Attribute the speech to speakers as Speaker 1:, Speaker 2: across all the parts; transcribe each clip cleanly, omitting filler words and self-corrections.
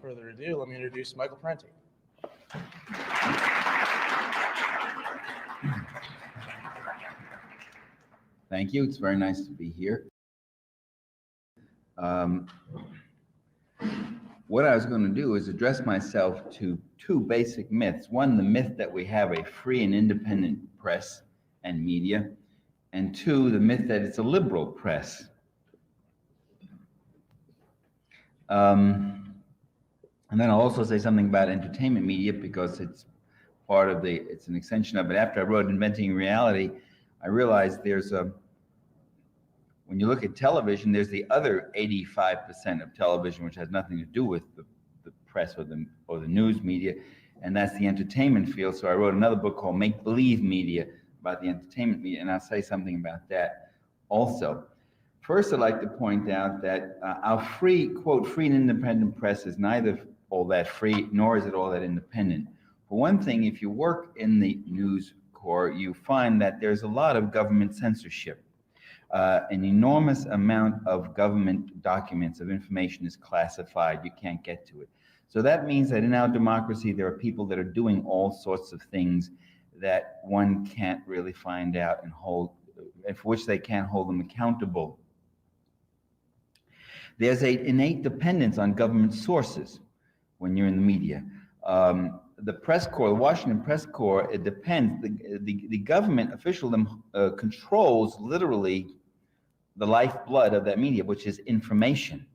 Speaker 1: without further ado, let me introduce Michael Parenti.
Speaker 2: Thank you. It's very nice to be here. What I was going to do is address myself to two basic myths. One, the myth that we have a free and independent press and media, and two, the myth that it's a liberal press. And then I'll also say something about entertainment media because it's it's an extension of it. After I wrote Inventing Reality, I realized when you look at television, there's the other 85% of television, which has nothing to do with the press or the news media, and that's the entertainment field. So I wrote another book called Make Believe Media about the entertainment media, and I'll say something about that also. First, I'd like to point out that our free, quote, free and independent press is neither all that free, nor is it all that independent. For one thing, if you work in the News Corps, you find that there's a lot of government censorship. An enormous amount of government documents of information is classified. You can't get to it. So that means that in our democracy, there are people that are doing all sorts of things that one can't really find out and for which they can't hold them accountable. There's an innate dependence on government sources when you're in the media. The press corps, the Washington press corps, it depends. The government officialdom controls literally the lifeblood of that media, which is information,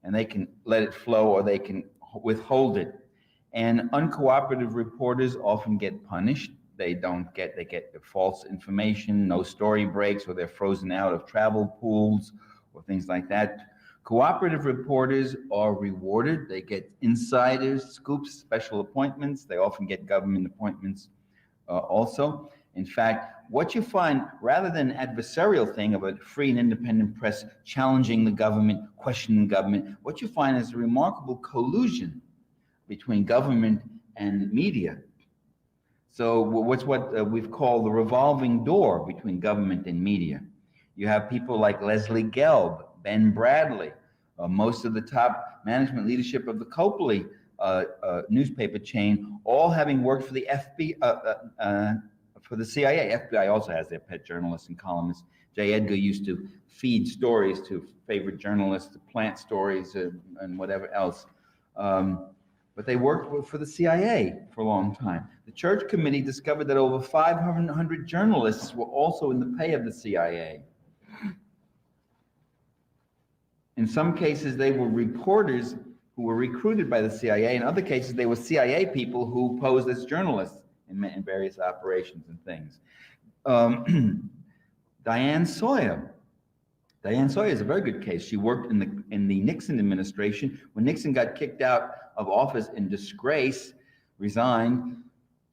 Speaker 2: and they can let it flow or they can withhold it. And uncooperative reporters often get punished. They get false information, no story breaks, or they're frozen out of travel pools or things like that. Cooperative reporters are rewarded. They get insiders, scoops, special appointments. They often get government appointments also. In fact, what you find, rather than an adversarial thing of a free and independent press challenging the government, questioning government, what you find is a remarkable collusion between government and media. So what's what we've called the revolving door between government and media. You have people like Leslie Gelb, Ben Bradley, most of the top management leadership of the Copley newspaper chain, all having worked for the for the CIA. FBI also has their pet journalists and columnists. J. Edgar used to feed stories to favorite journalists, to plant stories and whatever else. But they worked for the CIA for a long time. The Church Committee discovered that over 500 journalists were also in the pay of the CIA. In some cases, they were reporters who were recruited by the CIA. In other cases, they were CIA people who posed as journalists in various operations and things. Diane Sawyer. Diane Sawyer is a very good case. She worked in the Nixon administration. When Nixon got kicked out of office in disgrace, resigned,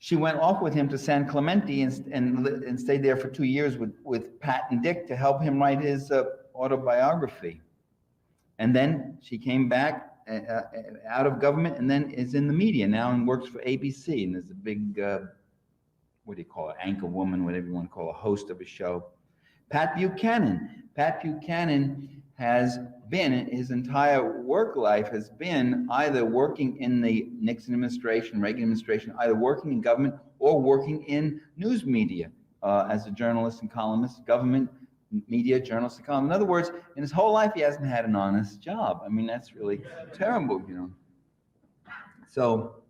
Speaker 2: she went off with him to San Clemente and stayed there for 2 years with Pat and Dick to help him write his autobiography. And then she came back out of government and then is in the media now and works for ABC, and is a big, what do you call it, anchor woman, whatever you want to call a host of a show. Pat Buchanan. Pat Buchanan has been, his entire work life has been either working in the Nixon administration, Reagan administration, either working in government or working in news media as a journalist and columnist, government, media, journalist, and columnist. In other words, in his whole life, he hasn't had an honest job. I mean, that's really terrible, you know. So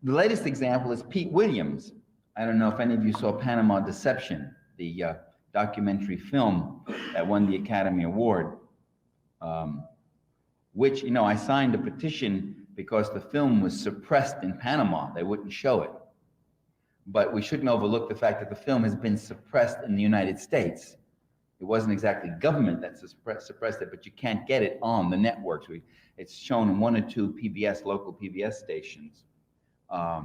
Speaker 2: the latest example is Pete Williams. I don't know if any of you saw Panama Deception, the documentary film that won the Academy Award, which, you know, I signed a petition because the film was suppressed in Panama. They wouldn't show it. But we shouldn't overlook the fact that the film has been suppressed in the United States. It wasn't exactly government that suppressed it, but you can't get it on the networks. It's shown in 1 or 2 PBS, local PBS stations. I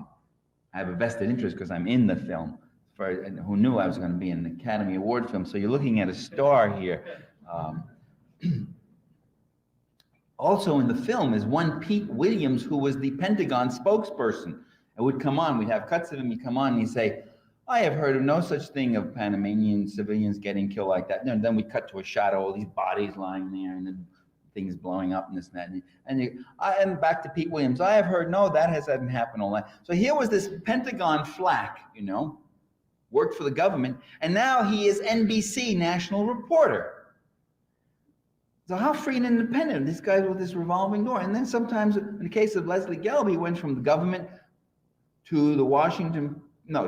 Speaker 2: have a vested interest because I'm in the film. And who knew I was going to be in an Academy Award film? So you're looking at a star here. Also in the film is one Pete Williams, who was the Pentagon spokesperson. It would come on, we'd have cuts of him, he'd come on and he'd say, I have heard of no such thing of Panamanian civilians getting killed like that. And then we'd cut to a shot of all these bodies lying there, and things blowing up and this and that. I am back to Pete Williams. I have heard, no, that hasn't happened all that. So here was this Pentagon flack, you know, worked for the government, and now he is NBC national reporter. So how free and independent this guy with this revolving door? And then sometimes, in the case of Leslie Gelb, he went from the government to the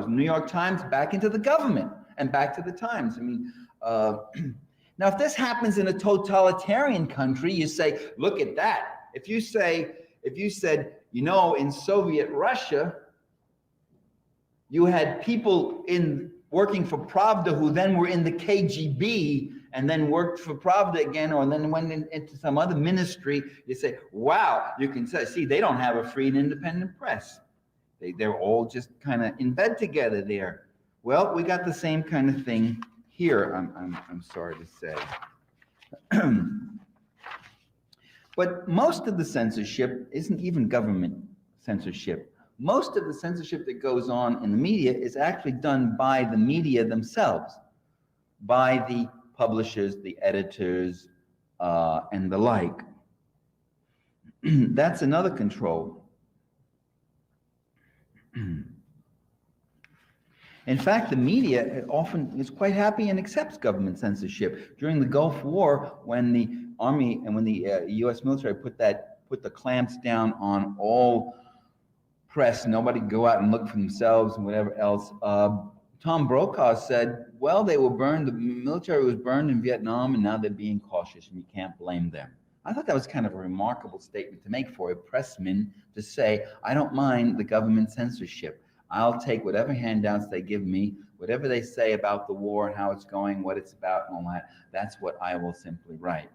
Speaker 2: New York Times, back into the government, and back to the Times. I mean, now if this happens in a totalitarian country, you say, look at that. If you said, you know, in Soviet Russia, you had people working for Pravda who then were in the KGB and then worked for Pravda again, or then went into some other ministry, you say, wow, you can say, see, they don't have a free and independent press. They're all just kind of in bed together there. Well, we got the same kind of thing here, I'm sorry to say. But most of the censorship isn't even government censorship. Most of the censorship that goes on in the media is actually done by the media themselves, by the publishers, the editors, and the like. That's another control. In fact, the media often is quite happy and accepts government censorship. During the Gulf War, when the Army and when the U.S. military put the clamps down on all press, nobody go out and look for themselves and whatever else. Tom Brokaw said, well, they were burned, the military was burned in Vietnam, and now they're being cautious, and you can't blame them. I thought that was kind of a remarkable statement to make for a pressman to say, I don't mind the government censorship. I'll take whatever handouts they give me, whatever they say about the war and how it's going, what it's about and all that, that's what I will simply write.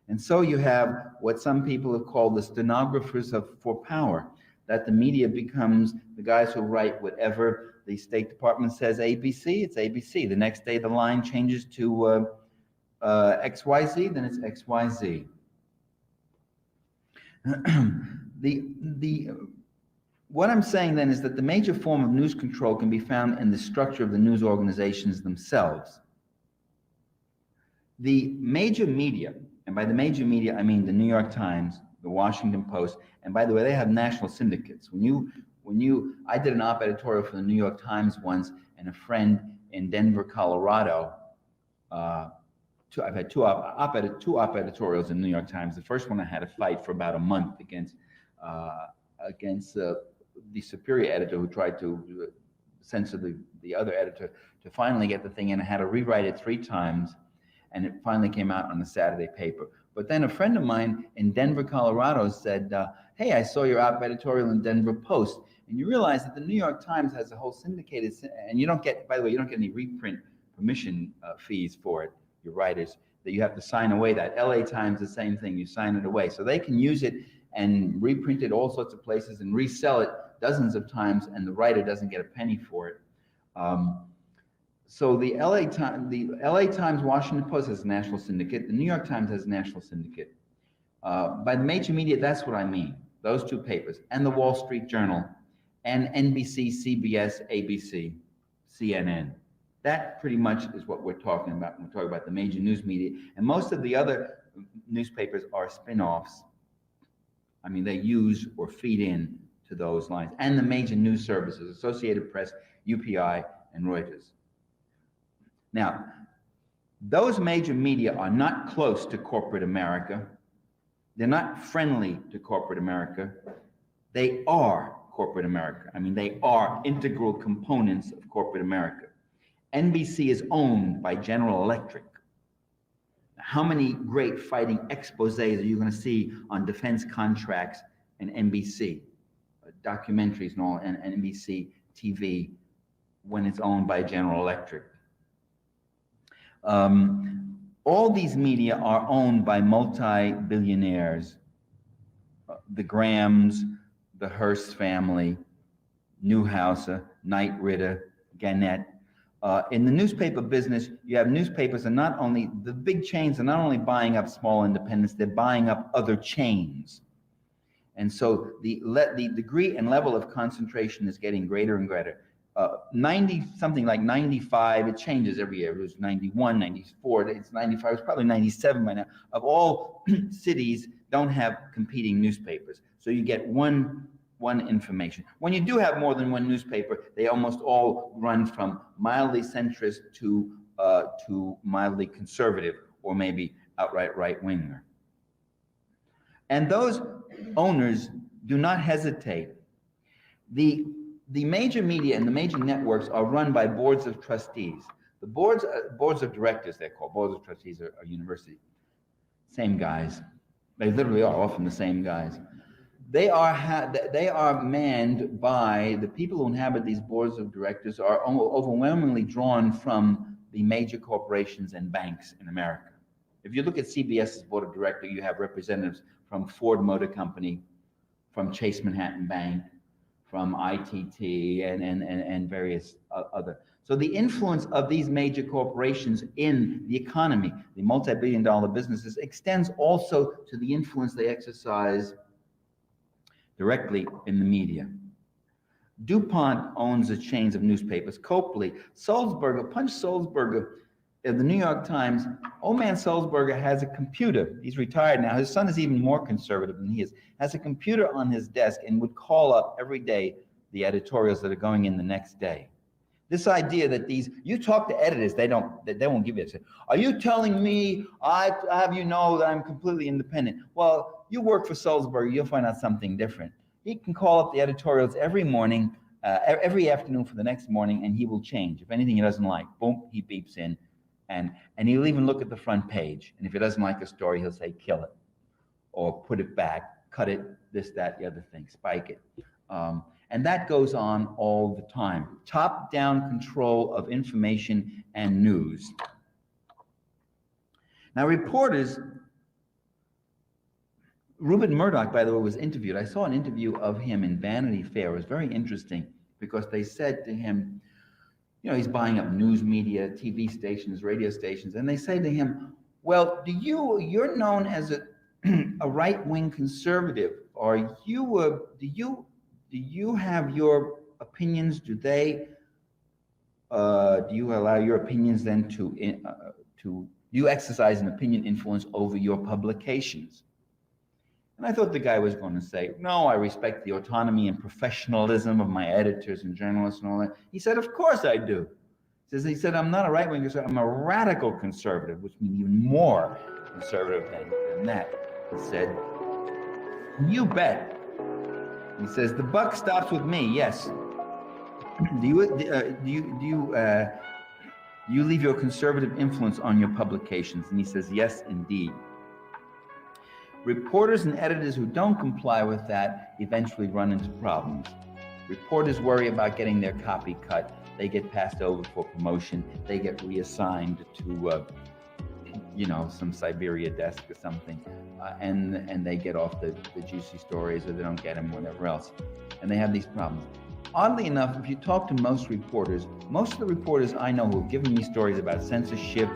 Speaker 2: And so you have what some people have called the stenographers for power, that the media becomes the guys who write whatever the State Department says ABC, it's ABC. The next day the line changes to XYZ, then it's XYZ. What I'm saying then is that the major form of news control can be found in the structure of the news organizations themselves. The major media, and by the major media I mean the New York Times, the Washington Post, and by the way, they have national syndicates. I did an op editorial for the New York Times once, and a friend in Denver, Colorado, I've had two op editorials in the New York Times. The first one I had to fight for about a month against the superior editor who tried to censor the other editor, to finally get the thing in. I had to rewrite it 3 times, and it finally came out on the Saturday paper. But then a friend of mine in Denver, Colorado said, hey, I saw your op editorial in Denver Post. And you realize that the New York Times has a whole syndicated, and you don't get, by the way, you don't get any reprint permission fees for it, your writers, that you have to sign away that. LA Times, the same thing, you sign it away. So they can use it and reprint it all sorts of places and resell it dozens of times, and the writer doesn't get a penny for it. So the LA Times, Washington Post has a national syndicate. The New York Times has a national syndicate. By the major media, that's what I mean. Those 2 papers, and the Wall Street Journal, and NBC, CBS, ABC, CNN. That pretty much is what we're talking about when we're talking about the major news media. And most of the other newspapers are spin-offs. I mean, they use or feed in to those lines. And the major news services, Associated Press, UPI, and Reuters. Now, those major media are not close to corporate America. They're not friendly to corporate America. They are corporate America. I mean, they are integral components of corporate America. NBC is owned by General Electric. How many great fighting exposés are you going to see on defense contracts and NBC, documentaries and all, and NBC TV when it's owned by General Electric? All these media are owned by multi-billionaires, the Grahams, the Hearst family, Newhouser, Knight Ridder, Gannett. In the newspaper business, you have newspapers, and not only the big chains are not only buying up small independents, they're buying up other chains. And so the degree and level of concentration is getting greater and greater. something like 95, it changes every year. It was 91, 94, it's 95, it's probably 97 by now. Of all cities don't have competing newspapers. So you get one information. When you do have more than one newspaper, they almost all run from mildly centrist to mildly conservative, or maybe outright right-winger. And those owners do not hesitate. The major media and the major networks are run by boards of trustees. The boards of directors, they're called. Boards of trustees are university. Same guys. They literally are often the same guys. They are manned by the people who inhabit these boards of directors are overwhelmingly drawn from the major corporations and banks in America. If you look at CBS's board of directors, you have representatives from Ford Motor Company, from Chase Manhattan Bank, from ITT, and various other. So the influence of these major corporations in the economy, the multi-billion-dollar businesses, extends also to the influence they exercise directly in the media. DuPont owns the chains of newspapers. Copley, Sulzberger, Punch Sulzberger, in the New York Times. Old man Sulzberger has a computer. He's retired now. His son is even more conservative than he is. Has a computer on his desk and would call up every day the editorials that are going in the next day. This idea that you talk to editors, they won't give you it. Are you telling me I have you know that I'm completely independent? Well, you work for Sulzberger, you'll find out something different. He can call up the editorials every morning, every afternoon for the next morning, and he will change. If anything he doesn't like, boom, he beeps in, and he'll even look at the front page. And if he doesn't like a story, he'll say, kill it, or put it back, cut it, this, that, the other thing, spike it. And that goes on all the time. Top-down control of information and news. Now, reporters, Rupert Murdoch, by the way, was interviewed. I saw an interview of him in Vanity Fair. It was very interesting because they said to him, you know, he's buying up news media, TV stations, radio stations, and they say to him, well, you're known as a right-wing conservative. Do you have your opinions? Do you allow your opinions then do you exercise an opinion influence over your publications? And I thought the guy was going to say, no, I respect the autonomy and professionalism of my editors and journalists and all that. He said, of course I do. He said, I'm not a right-wing conservative, I'm a radical conservative, which means even more conservative than that. He said, you bet. He says, the buck stops with me, yes. Do you leave your conservative influence on your publications? And he says, yes, indeed. Reporters and editors who don't comply with that eventually run into problems. Reporters worry about getting their copy cut. They get passed over for promotion. They get reassigned to, some Siberia desk or something, and they get off the juicy stories, or they don't get them, whatever else. And they have these problems. Oddly enough, if you talk to most of the reporters I know who have given me stories about censorship,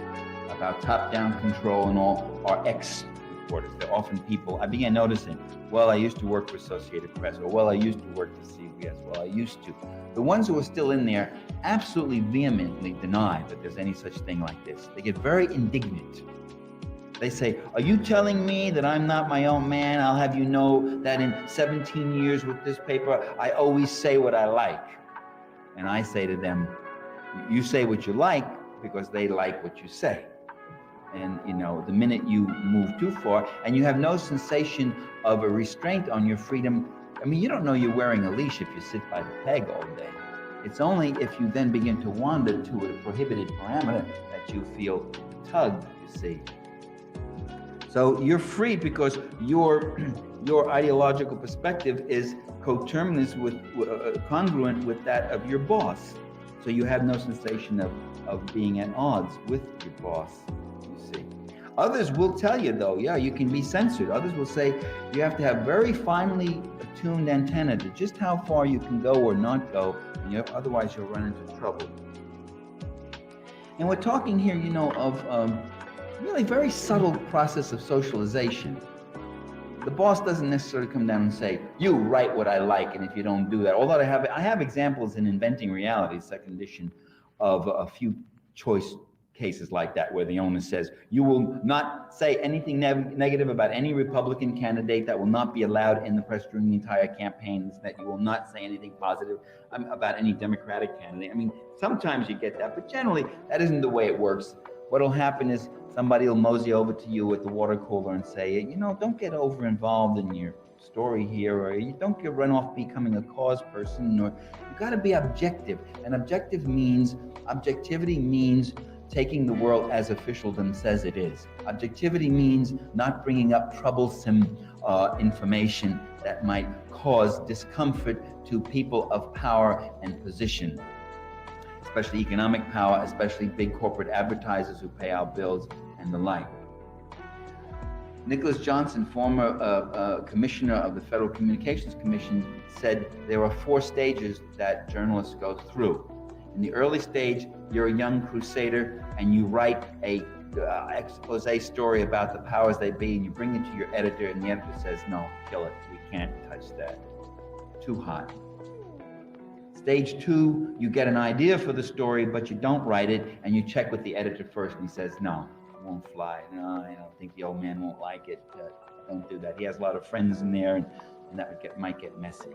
Speaker 2: about top-down control and all, are ex-reporters. They're often people, I began noticing, well, I used to work for Associated Press, or well, I used to work for CBS, well, I used to. The ones who are still in there absolutely vehemently deny that there's any such thing like this. They get very indignant. They say, are you telling me that I'm not my own man? I'll have you know that in 17 years with this paper, I always say what I like. And I say to them, you say what you like because they like what you say. And, the minute you move too far and you have no sensation of a restraint on your freedom, you don't know you're wearing a leash if you sit by the peg all day. It's only if you then begin to wander to a prohibited parameter that you feel tugged, you see. So you're free because your ideological perspective is coterminous with, congruent with that of your boss. So you have no sensation of being at odds with your boss, you see. Others will tell you, though, yeah, you can be censored. Others will say you have to have very finely attuned antenna to just how far you can go or not go, and otherwise you'll run into trouble. And we're talking here, of really very subtle process of socialization. the boss doesn't necessarily come down and say, you write what I like, and if you don't do that, although I have examples in Inventing Reality, second edition, of a few choice cases like that, where the owner says, you will not say anything negative about any Republican candidate, that will not be allowed in the press during the entire campaign, that you will not say anything positive about any Democratic candidate. I mean, sometimes you get that, but generally that isn't the way it works. What'll happen is somebody will mosey over to you at the water cooler and say, you know, don't get over involved in your story here, or you don't get run off becoming a cause person, or you got to be objective. And objectivity means taking the world as officialdom says it is. Objectivity means not bringing up troublesome information that might cause discomfort to people of power and position, especially economic power, especially big corporate advertisers who pay our bills and the like. Nicholas Johnson, former commissioner of the Federal Communications Commission, said there are 4 stages that journalists go through. In the early stage, you're a young crusader and you write a expose story about the powers they be, and you bring it to your editor, and the editor says, no, kill it, we can't touch that, too hot. Stage 2, you get an idea for the story, but you don't write it, and you check with the editor first, and he says, no, it won't fly. No, I don't think the old man won't like it. Don't do that. He has a lot of friends in there, and that might get messy.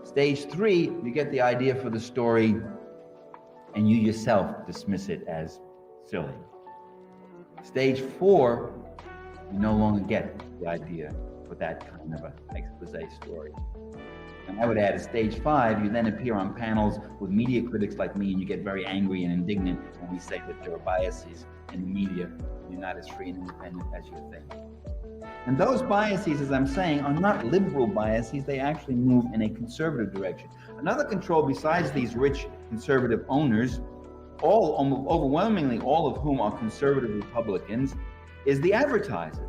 Speaker 2: Stage 3, you get the idea for the story, and you yourself dismiss it as silly. Stage 4, you no longer get the idea for that kind of an expose story. And I would add, at stage 5, you then appear on panels with media critics like me, and you get very angry and indignant when we say that there are biases in the media, and you're not as free and independent as you think. And those biases, as I'm saying, are not liberal biases. They actually move in a conservative direction. Another control besides these rich conservative owners, overwhelmingly all of whom are conservative Republicans, is the advertiser.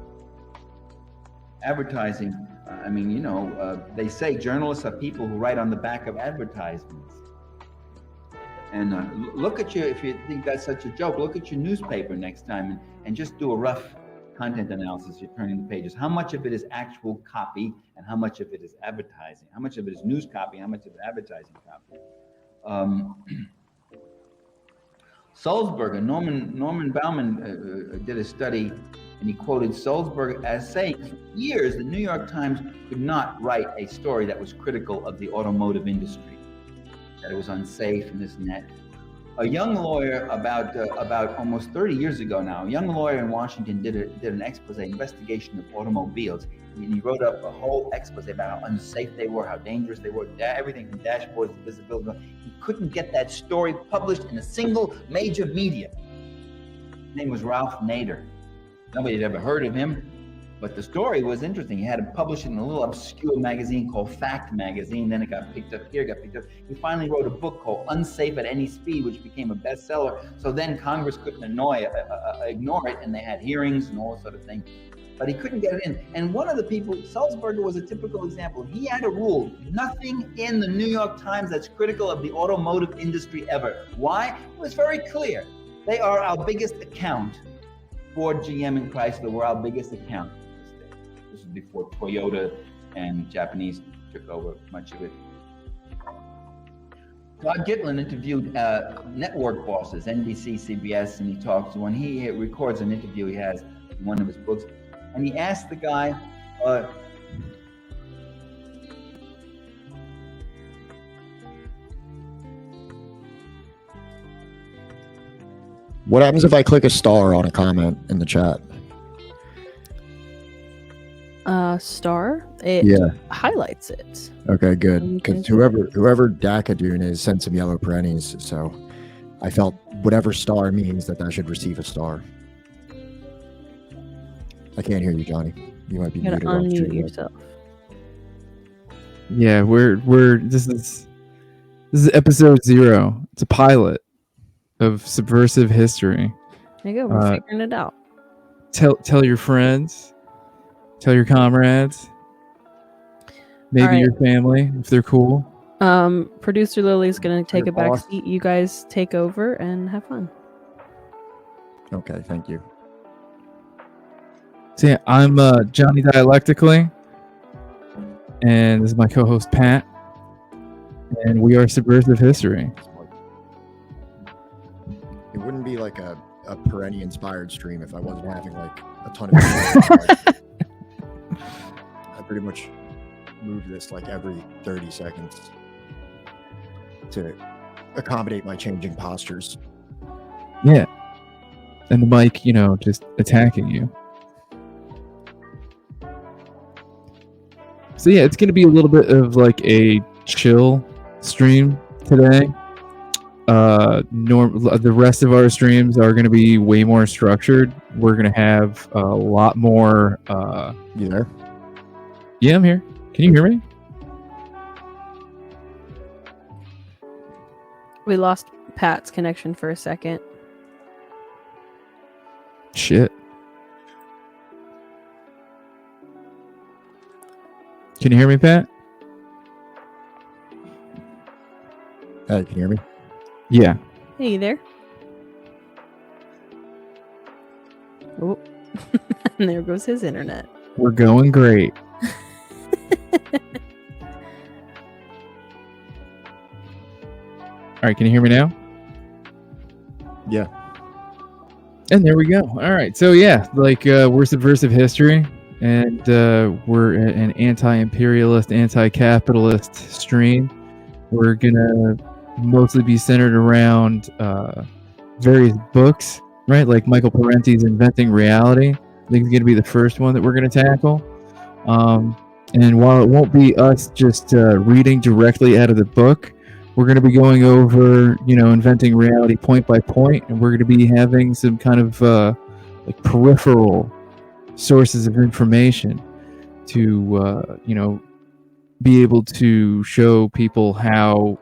Speaker 2: Advertising, they say journalists are people who write on the back of advertisements. And if you think that's such a joke, look at your newspaper next time and just do a rough content analysis. You're turning the pages. How much of it is actual copy and how much of it is advertising? How much of it is news copy? How much of it is advertising copy? Sulzberger, Norman Bauman did a study, and he quoted Sulzberger as saying, for years, the New York Times could not write a story that was critical of the automotive industry, that it was unsafe and this and that. A young lawyer, about almost 30 years ago now, a young lawyer in Washington did an expose, investigation of automobiles. And he wrote up a whole expose about how unsafe they were, how dangerous they were, everything from dashboards to visibility. He couldn't get that story published in a single major media. His name was Ralph Nader. Nobody had ever heard of him, but the story was interesting. He had to publish it in a little obscure magazine called Fact Magazine. Then it got picked up here, He finally wrote a book called Unsafe at Any Speed, which became a bestseller. So then Congress couldn't ignore it, and they had hearings and all that sort of thing. But he couldn't get it in. And one of the people, Sulzberger, was a typical example. He had a rule: nothing in the New York Times that's critical of the automotive industry ever. Why? It was very clear. They are our biggest account. Ford, GM, and Chrysler were our biggest account. This was before Toyota and Japanese took over much of it. Todd Gitlin interviewed network bosses, NBC, CBS, and he talks to when he records an interview he has in one of his books, and he asked the guy,
Speaker 3: what happens if I click a star on a comment in the chat?
Speaker 4: Star? It highlights it.
Speaker 3: Okay, good. Because whoever Dakadoon is sent some yellow perennies, so I felt whatever star means that should receive a star. I can't hear you, Johnny. You might be
Speaker 4: You gotta
Speaker 3: muted.
Speaker 4: unmute yourself.
Speaker 5: Yeah, this is episode 0. It's a pilot of Subversive history.
Speaker 4: There you go. We're figuring it out.
Speaker 5: Tell your friends, tell your comrades, maybe your family if they're cool.
Speaker 4: Producer Lily's gonna take
Speaker 3: Your
Speaker 4: a back
Speaker 3: boss.
Speaker 4: seat. You guys take over and have fun.
Speaker 3: Okay, thank you.
Speaker 5: So yeah, I'm Johnny Dialectically. and this is my co-host Pat, and we are Subversive History.
Speaker 3: It wouldn't be like a Perenni inspired stream if I wasn't having like a ton of I pretty much move this like every 30 seconds to accommodate my changing postures.
Speaker 5: Yeah, and the mic, just attacking you. So yeah, it's going to be a little bit of like a chill stream today. The rest of our streams are going to be way more structured. We're going to have a lot more.
Speaker 3: You there?
Speaker 5: Yeah, I'm here. Can you hear me?
Speaker 4: We lost Pat's connection for a second.
Speaker 5: Shit. Can you hear me, Pat?
Speaker 3: Hey, can you hear me?
Speaker 5: Yeah.
Speaker 4: Hey, you there? Oh, and there goes his internet.
Speaker 5: We're going great. All right, can you hear me now?
Speaker 3: Yeah.
Speaker 5: And there we go. All right. So yeah, we're Subversive History, and we're an anti-imperialist, anti-capitalist stream. We're gonna mostly be centered around various books, right? Like Michael Parenti's Inventing Reality. I think it's gonna be the first one that we're gonna tackle. And while it won't be us just reading directly out of the book, we're going to be going over, Inventing Reality point by point, and we're going to be having some kind of like peripheral sources of information to, be able to show people how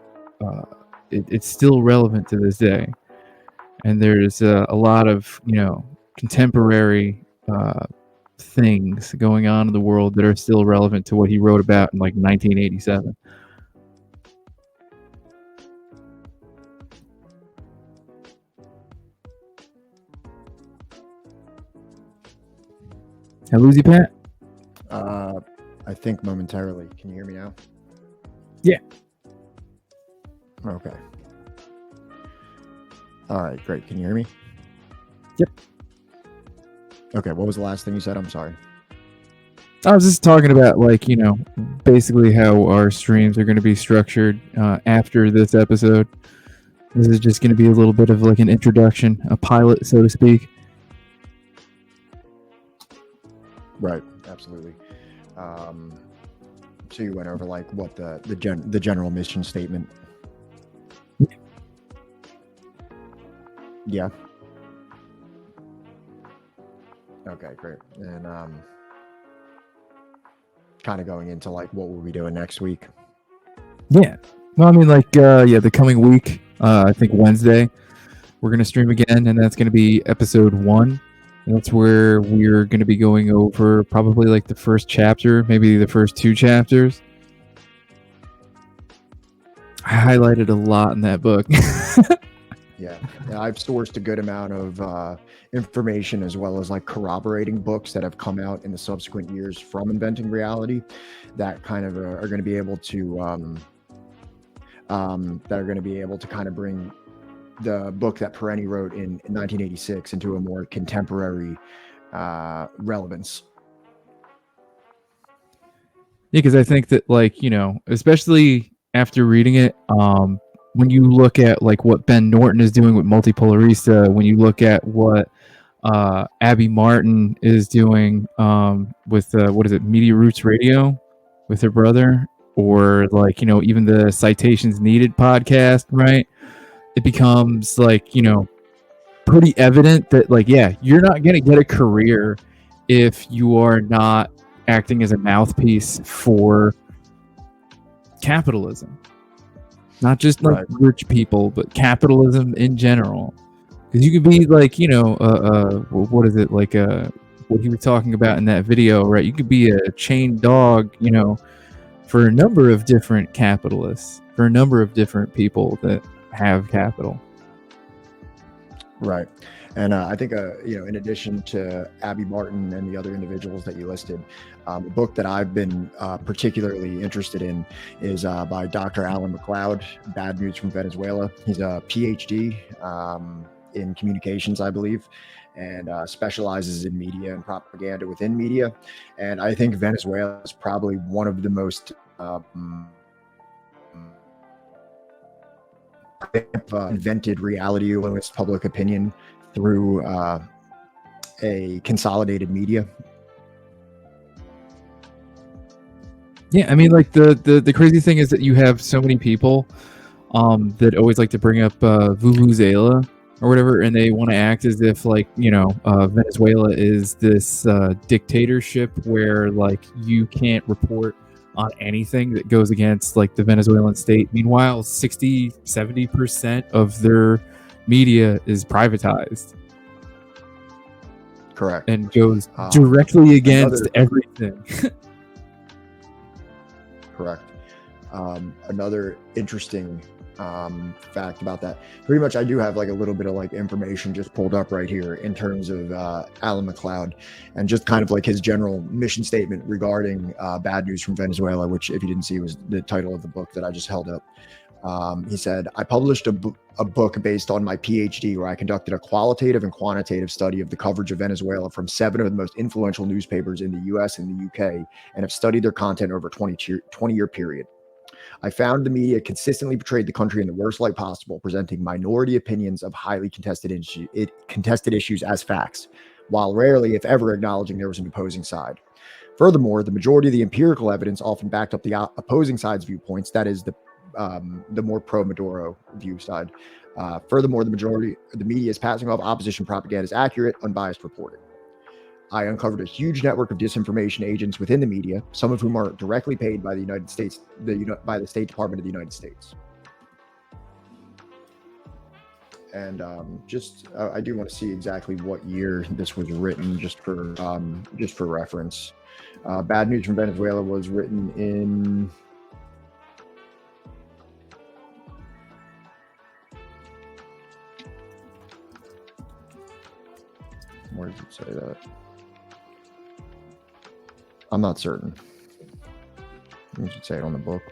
Speaker 5: it's still relevant to this day. And there's a lot of, contemporary things going on in the world that are still relevant to what he wrote about in like 1987. I lose you, Pat?
Speaker 3: I think momentarily. Can you hear me now?
Speaker 5: Yeah.
Speaker 3: Okay. All right, great. Can you hear me?
Speaker 5: Yep.
Speaker 3: Okay, what was the last thing you said? I'm sorry.
Speaker 5: I was just talking about, basically how our streams are going to be structured after this episode. This is just going to be a little bit of like an introduction, a pilot, so to speak.
Speaker 3: Right, absolutely. So you went over like what the general mission statement. Yeah. Okay, great. And kind of going into like what we'll be doing next week.
Speaker 5: Yeah. Well, I mean, the coming week, I think Wednesday, we're going to stream again, and that's going to be episode 1. And that's where we're going to be going over probably like the first chapter, maybe the first 2 chapters. I highlighted a lot in that book.
Speaker 3: Yeah, I've sourced a good amount of information as well as like corroborating books that have come out in the subsequent years from Inventing Reality that kind of are going to be able to kind of bring the book that Perenni wrote in 1986 into a more contemporary relevance.
Speaker 5: Yeah, because I think that especially after reading it, when you look at like what Ben Norton is doing with Multipolarista, when you look at what Abby Martin is doing with Media Roots Radio with her brother, or even the Citations Needed podcast, right? It becomes pretty evident that you're not gonna get a career if you are not acting as a mouthpiece for capitalism. Not just rich people, but capitalism in general. Because you could be what he was talking about in that video, right? You could be a chained dog, for a number of different capitalists, for a number of different people that have capital.
Speaker 3: Right. And I think, in addition to Abby Martin and the other individuals that you listed, a book that I've been particularly interested in is by Dr. Alan McLeod, Bad News from Venezuela. He's a PhD in communications, I believe, and specializes in media and propaganda within media. And I think Venezuela is probably one of the most invented reality influenced public opinion through a consolidated media.
Speaker 5: Yeah, I mean, like the crazy thing is that you have so many people that always like to bring up Vuvuzela or whatever, and they want to act as if like Venezuela is this dictatorship where like you can't report on anything that goes against like the Venezuelan state. Meanwhile, 60-70% of their media is privatized.
Speaker 3: Correct.
Speaker 5: And goes directly against everything.
Speaker 3: Correct. Another interesting fact about that. Pretty much I do have like a little bit of like information just pulled up right here in terms of Alan McLeod and just kind of like his general mission statement regarding Bad News from Venezuela, which if you didn't see was the title of the book that I just held up. He said, I published a book based on my PhD where I conducted a qualitative and quantitative study of the coverage of Venezuela from 7 of the most influential newspapers in the US and the UK and have studied their content over a 20-year period. I found the media consistently portrayed the country in the worst light possible, presenting minority opinions of highly contested issues as facts, while rarely, if ever, acknowledging there was an opposing side. Furthermore, the majority of the empirical evidence often backed up the opposing side's viewpoints, that is, the more pro-Maduro view side. Furthermore, the majority of the media is passing off opposition propaganda as accurate, unbiased reporting. I uncovered a huge network of disinformation agents within the media, some of whom are directly paid by the United States, by the State Department of the United States. And I do want to see exactly what year this was written, just for reference. Bad News from Venezuela was written in where does it say that? I'm not certain. You should say it on the book.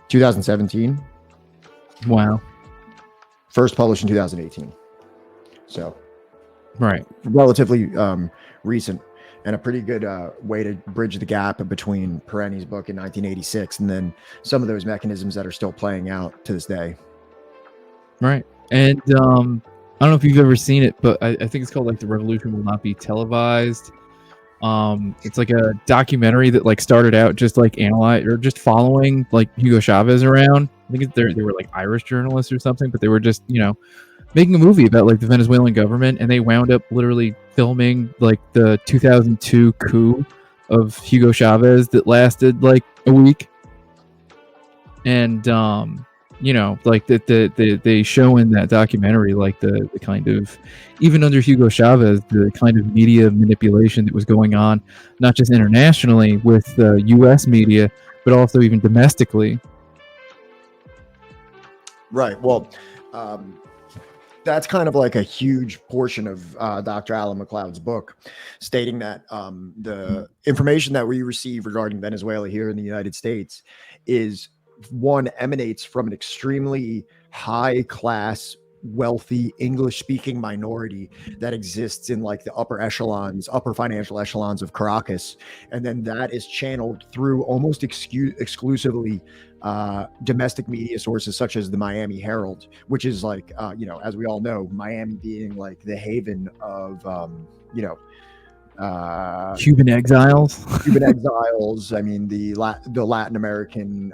Speaker 3: (2017).
Speaker 5: Wow.
Speaker 3: First published in 2018. So,
Speaker 5: right,
Speaker 3: relatively recent, and a pretty good way to bridge the gap between Perenni's book in 1986 and then some of those mechanisms that are still playing out to this day.
Speaker 5: Right, and I don't know if you've ever seen it, but I think it's called like The Revolution Will Not Be Televised. It's like a documentary that like started out just like just following like Hugo Chavez around. I think they were like Irish journalists or something, but they were just making a movie about like the Venezuelan government, and they wound up literally filming like the 2002 coup of Hugo Chavez that lasted like a week, and like that they show in that documentary like the kind of, even under Hugo Chavez, the kind of media manipulation that was going on, not just internationally with the U.S. media, but also even domestically.
Speaker 3: Right. Well, that's kind of like a huge portion of Dr. Alan McLeod's book, stating that the information that we receive regarding Venezuela here in the United States emanates from an extremely high class, wealthy, English speaking minority that exists in like the upper financial echelons of Caracas. And then that is channeled through almost exclusively domestic media sources such as the Miami Herald, which is like, as we all know, Miami being like the haven of,
Speaker 5: Cuban exiles.
Speaker 3: I mean, the Latin American,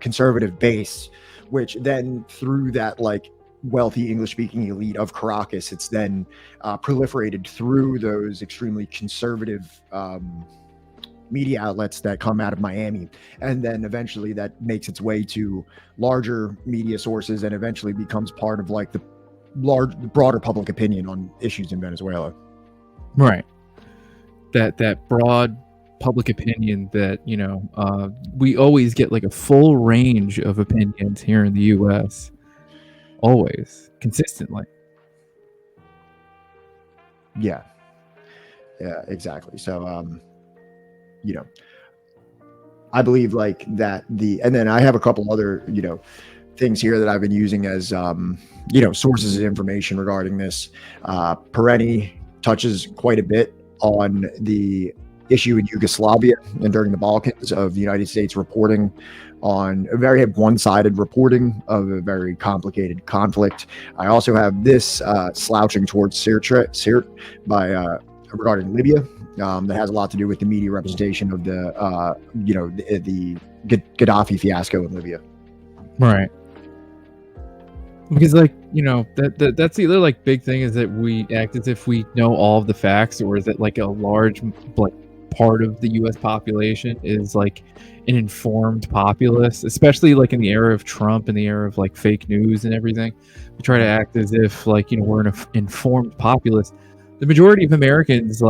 Speaker 3: conservative base, which then through that like wealthy English-speaking elite of Caracas, it's then proliferated through those extremely conservative media outlets that come out of Miami, and then eventually that makes its way to larger media sources and eventually becomes part of like the broader public opinion on issues in Venezuela.
Speaker 5: Right. That broad public opinion that we always get like a full range of opinions here in the U.S. Always, consistently.
Speaker 3: Yeah, exactly. So, I believe like that and then I have a couple other, things here that I've been using as, sources of information regarding this. Perenni touches quite a bit on the issue in Yugoslavia and during the Balkans of the United States reporting on a very one-sided reporting of a very complicated conflict. I also have this slouching towards Sirte by regarding Libya. That has a lot to do with the media representation of the Gaddafi fiasco in Libya.
Speaker 5: Right. Because that's the other like big thing is that we act as if we know all of the facts, or is it like a large like part of the U.S. population is like an informed populace, especially like in the era of Trump and the era of like fake news and everything. We try to act as if like we're an informed populace. The majority of Americans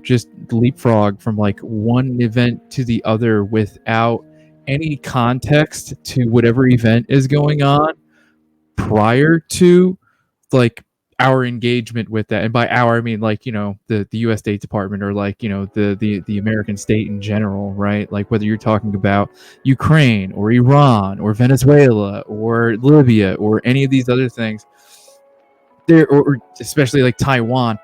Speaker 5: just leapfrog from like one event to the other without any context to whatever event is going on prior to like our engagement with that. And by our I mean like the US State Department, or like the American state in general, right? Like whether you're talking about Ukraine or Iran or Venezuela or Libya or any of these other things there, or especially like Taiwan,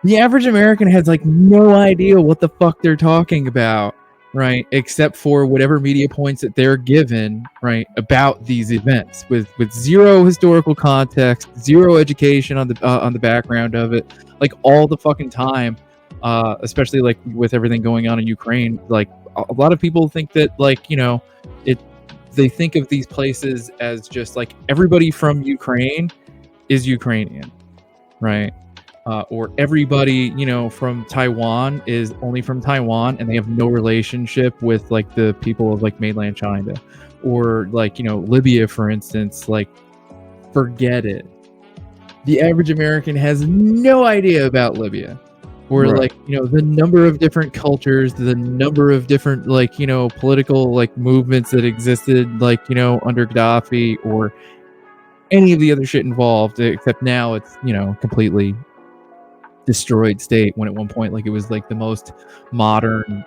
Speaker 5: the average American has like no idea what the fuck they're talking about, right? Except for whatever media points that they're given, right, about these events, with zero historical context, zero education on the background of it, like all the fucking time. Especially like with everything going on in Ukraine, like a lot of people think that they think of these places as just like everybody from Ukraine is Ukrainian, right? Or everybody, from Taiwan is only from Taiwan and they have no relationship with like the people of like mainland China, or like, Libya, for instance. Like, forget it. The average American has no idea about Libya, or right. Like, the number of different cultures, the number of different like, political like movements that existed like, under Gaddafi, or any of the other shit involved, except now it's, completely destroyed state, when at one point like it was like the most modern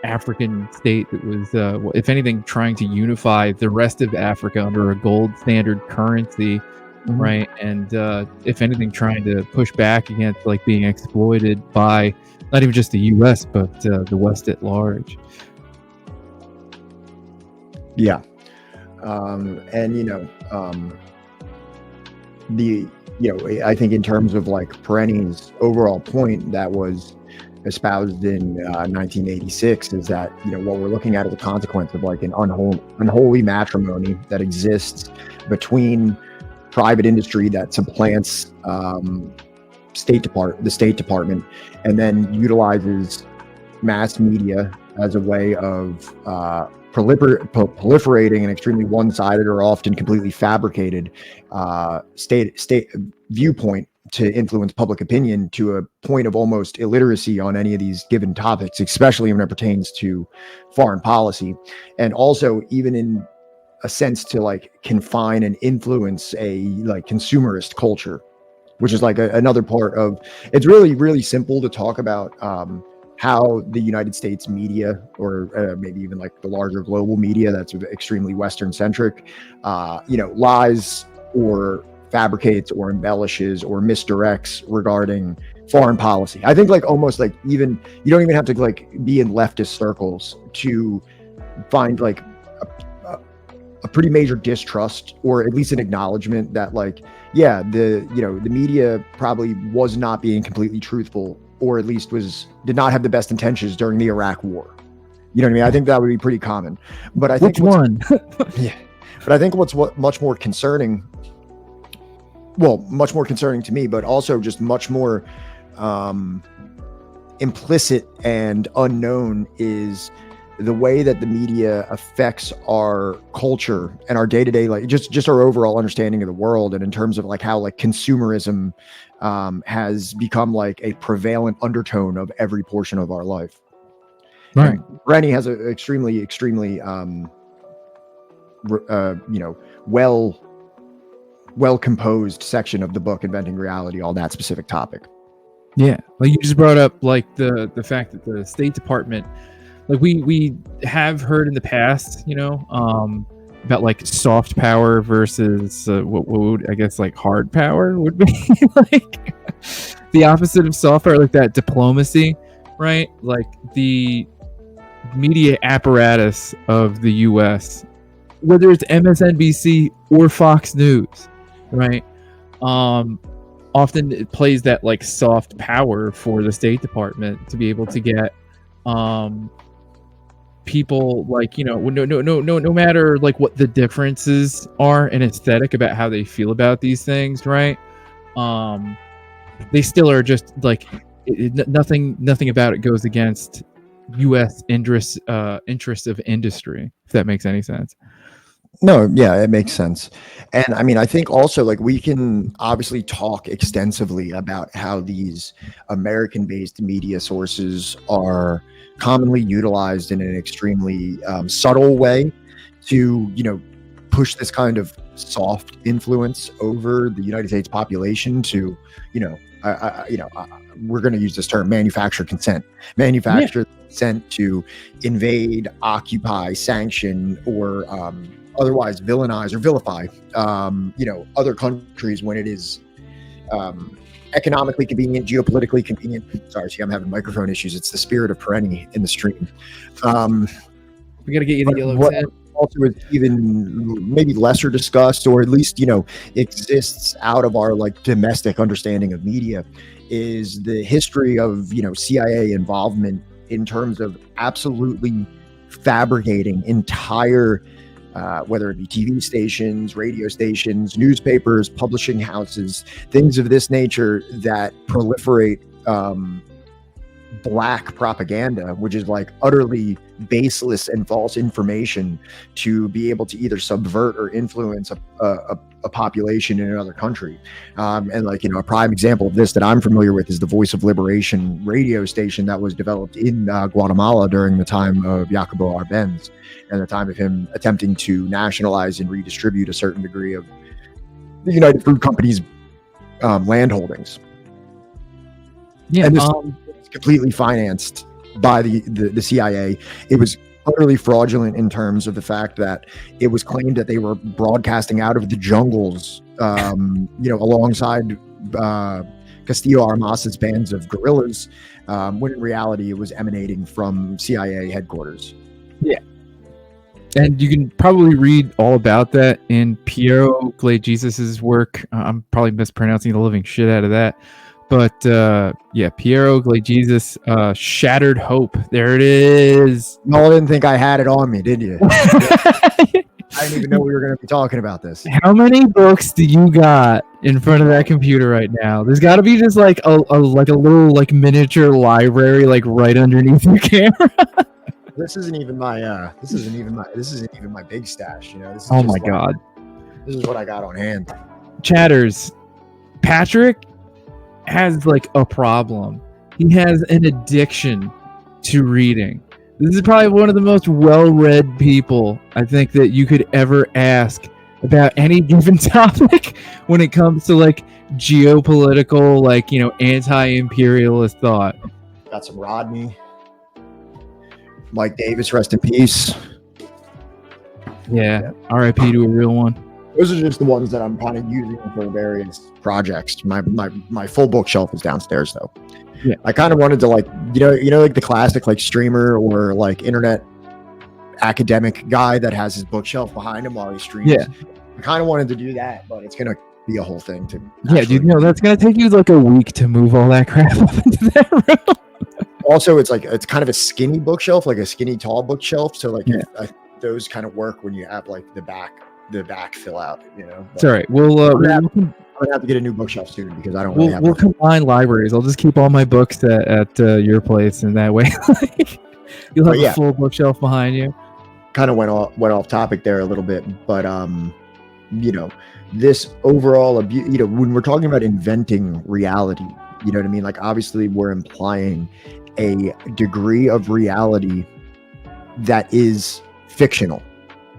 Speaker 5: African state that was if anything trying to unify the rest of Africa under a gold standard currency, right? And if anything trying to push back against like being exploited by not even just the US but the West at large.
Speaker 3: Yeah. I think in terms of like Perenni's overall point that was espoused in 1986 is that, what we're looking at is a consequence of like an unholy matrimony that exists between private industry that supplants the State Department, and then utilizes mass media as a way of proliferating an extremely one-sided or often completely fabricated state viewpoint to influence public opinion to a point of almost illiteracy on any of these given topics, especially when it pertains to foreign policy, and also even in a sense to like confine and influence a like consumerist culture, which is like another part of it's really, really simple to talk about how the United States media, or maybe even like the larger global media that's extremely Western centric, lies or fabricates or embellishes or misdirects regarding foreign policy. I think like almost like even you don't even have to like be in leftist circles to find like a pretty major distrust, or at least an acknowledgement that like, yeah, the media probably was not being completely truthful, or at least did not have the best intentions during the Iraq War. You know what I mean? I think that would be pretty common. But I think yeah. But I think what's much more concerning, much more concerning to me, but also just much more implicit and unknown, is the way that the media affects our culture and our day-to-day, like just our overall understanding of the world, and in terms of like how like consumerism has become like a prevalent undertone of every portion of our life.
Speaker 5: Right.
Speaker 3: Rennie has an extremely well composed section of the book, Inventing Reality, on that specific topic.
Speaker 5: Yeah, like you just brought up, like the fact that the State Department, like we have heard in the past, about like soft power versus what would, I guess, like hard power would be like the opposite of soft power, like that diplomacy, right? Like the media apparatus of the U.S., whether it's MSNBC or Fox News, right? Often it plays that like soft power for the State Department to be able to get people, like, no matter like what the differences are in aesthetic about how they feel about these things, right? They still are just like nothing about it goes against U.S. interests of industry, if that makes any sense.
Speaker 3: No, yeah, it makes sense. And I mean, I think also, like, we can obviously talk extensively about how these American-based media sources are commonly utilized in an extremely subtle way to, push this kind of soft influence over the United States population to, we're going to use this term, manufacture consent to invade, occupy, sanction, or otherwise villainize or vilify, other countries when it is economically convenient, geopolitically convenient. Sorry, see, I'm having microphone issues. It's the spirit of Perenni in the stream.
Speaker 5: We got to get you the yellow tent.
Speaker 3: Also is even maybe lesser discussed, or at least, exists out of our like domestic understanding of media, is the history of, CIA involvement in terms of absolutely fabricating entire whether it be TV stations, radio stations, newspapers, publishing houses, things of this nature that proliferate black propaganda, which is like utterly baseless and false information, to be able to either subvert or influence a population in another country. And like, a prime example of this that I'm familiar with is the Voice of Liberation radio station that was developed in Guatemala during the time of Jacobo Arbenz, and the time of him attempting to nationalize and redistribute a certain degree of the United Fruit Company's land holdings.
Speaker 5: Yeah,
Speaker 3: and this was completely financed by the CIA. It was utterly fraudulent in terms of the fact that it was claimed that they were broadcasting out of the jungles, alongside Castillo Armas's bands of guerrillas, when in reality it was emanating from CIA headquarters.
Speaker 5: Yeah. And you can probably read all about that in Piero Glajesus's work. I'm probably mispronouncing the living shit out of that. But Piero Glajesus, Shattered Hope. There it is.
Speaker 3: No, I didn't think I had it on me, did you? I didn't even know we were going to be talking about this.
Speaker 5: How many books do you got in front of that computer right now? There's got to be just like a little like miniature library like right underneath your camera.
Speaker 3: This isn't even my big stash, This is
Speaker 5: oh my god.
Speaker 3: This is what I got on hand.
Speaker 5: Chatters. Patrick has like a problem. He has an addiction to reading. This is probably one of the most well-read people I think that you could ever ask about any given topic when it comes to like geopolitical, like, anti-imperialist thought.
Speaker 3: Got some Rodney. Mike Davis, rest in peace.
Speaker 5: Yeah. R.I.P. to a real one.
Speaker 3: Those are just the ones that I'm kind of using for various projects. My full bookshelf is downstairs though.
Speaker 5: Yeah.
Speaker 3: I kind of wanted to like the classic like streamer or like internet academic guy that has his bookshelf behind him while he streams.
Speaker 5: Yeah.
Speaker 3: I kind of wanted to do that, but it's gonna be a whole thing to.
Speaker 5: Yeah, dude. That's gonna take you like a week to move all that crap up into that room.
Speaker 3: Also, it's kind of a skinny bookshelf, like a skinny tall bookshelf. So like those kind of work when you have like the back fill out,
Speaker 5: It's all right. I'm gonna
Speaker 3: have to get a new bookshelf soon because I don't
Speaker 5: really
Speaker 3: have.
Speaker 5: We'll combine libraries. I'll just keep all my books at your place, and that way you'll have a full bookshelf behind you.
Speaker 3: Kind of went off topic there a little bit, but this overall when we're talking about inventing reality, you know what I mean? Like obviously we're implying a degree of reality that is fictional,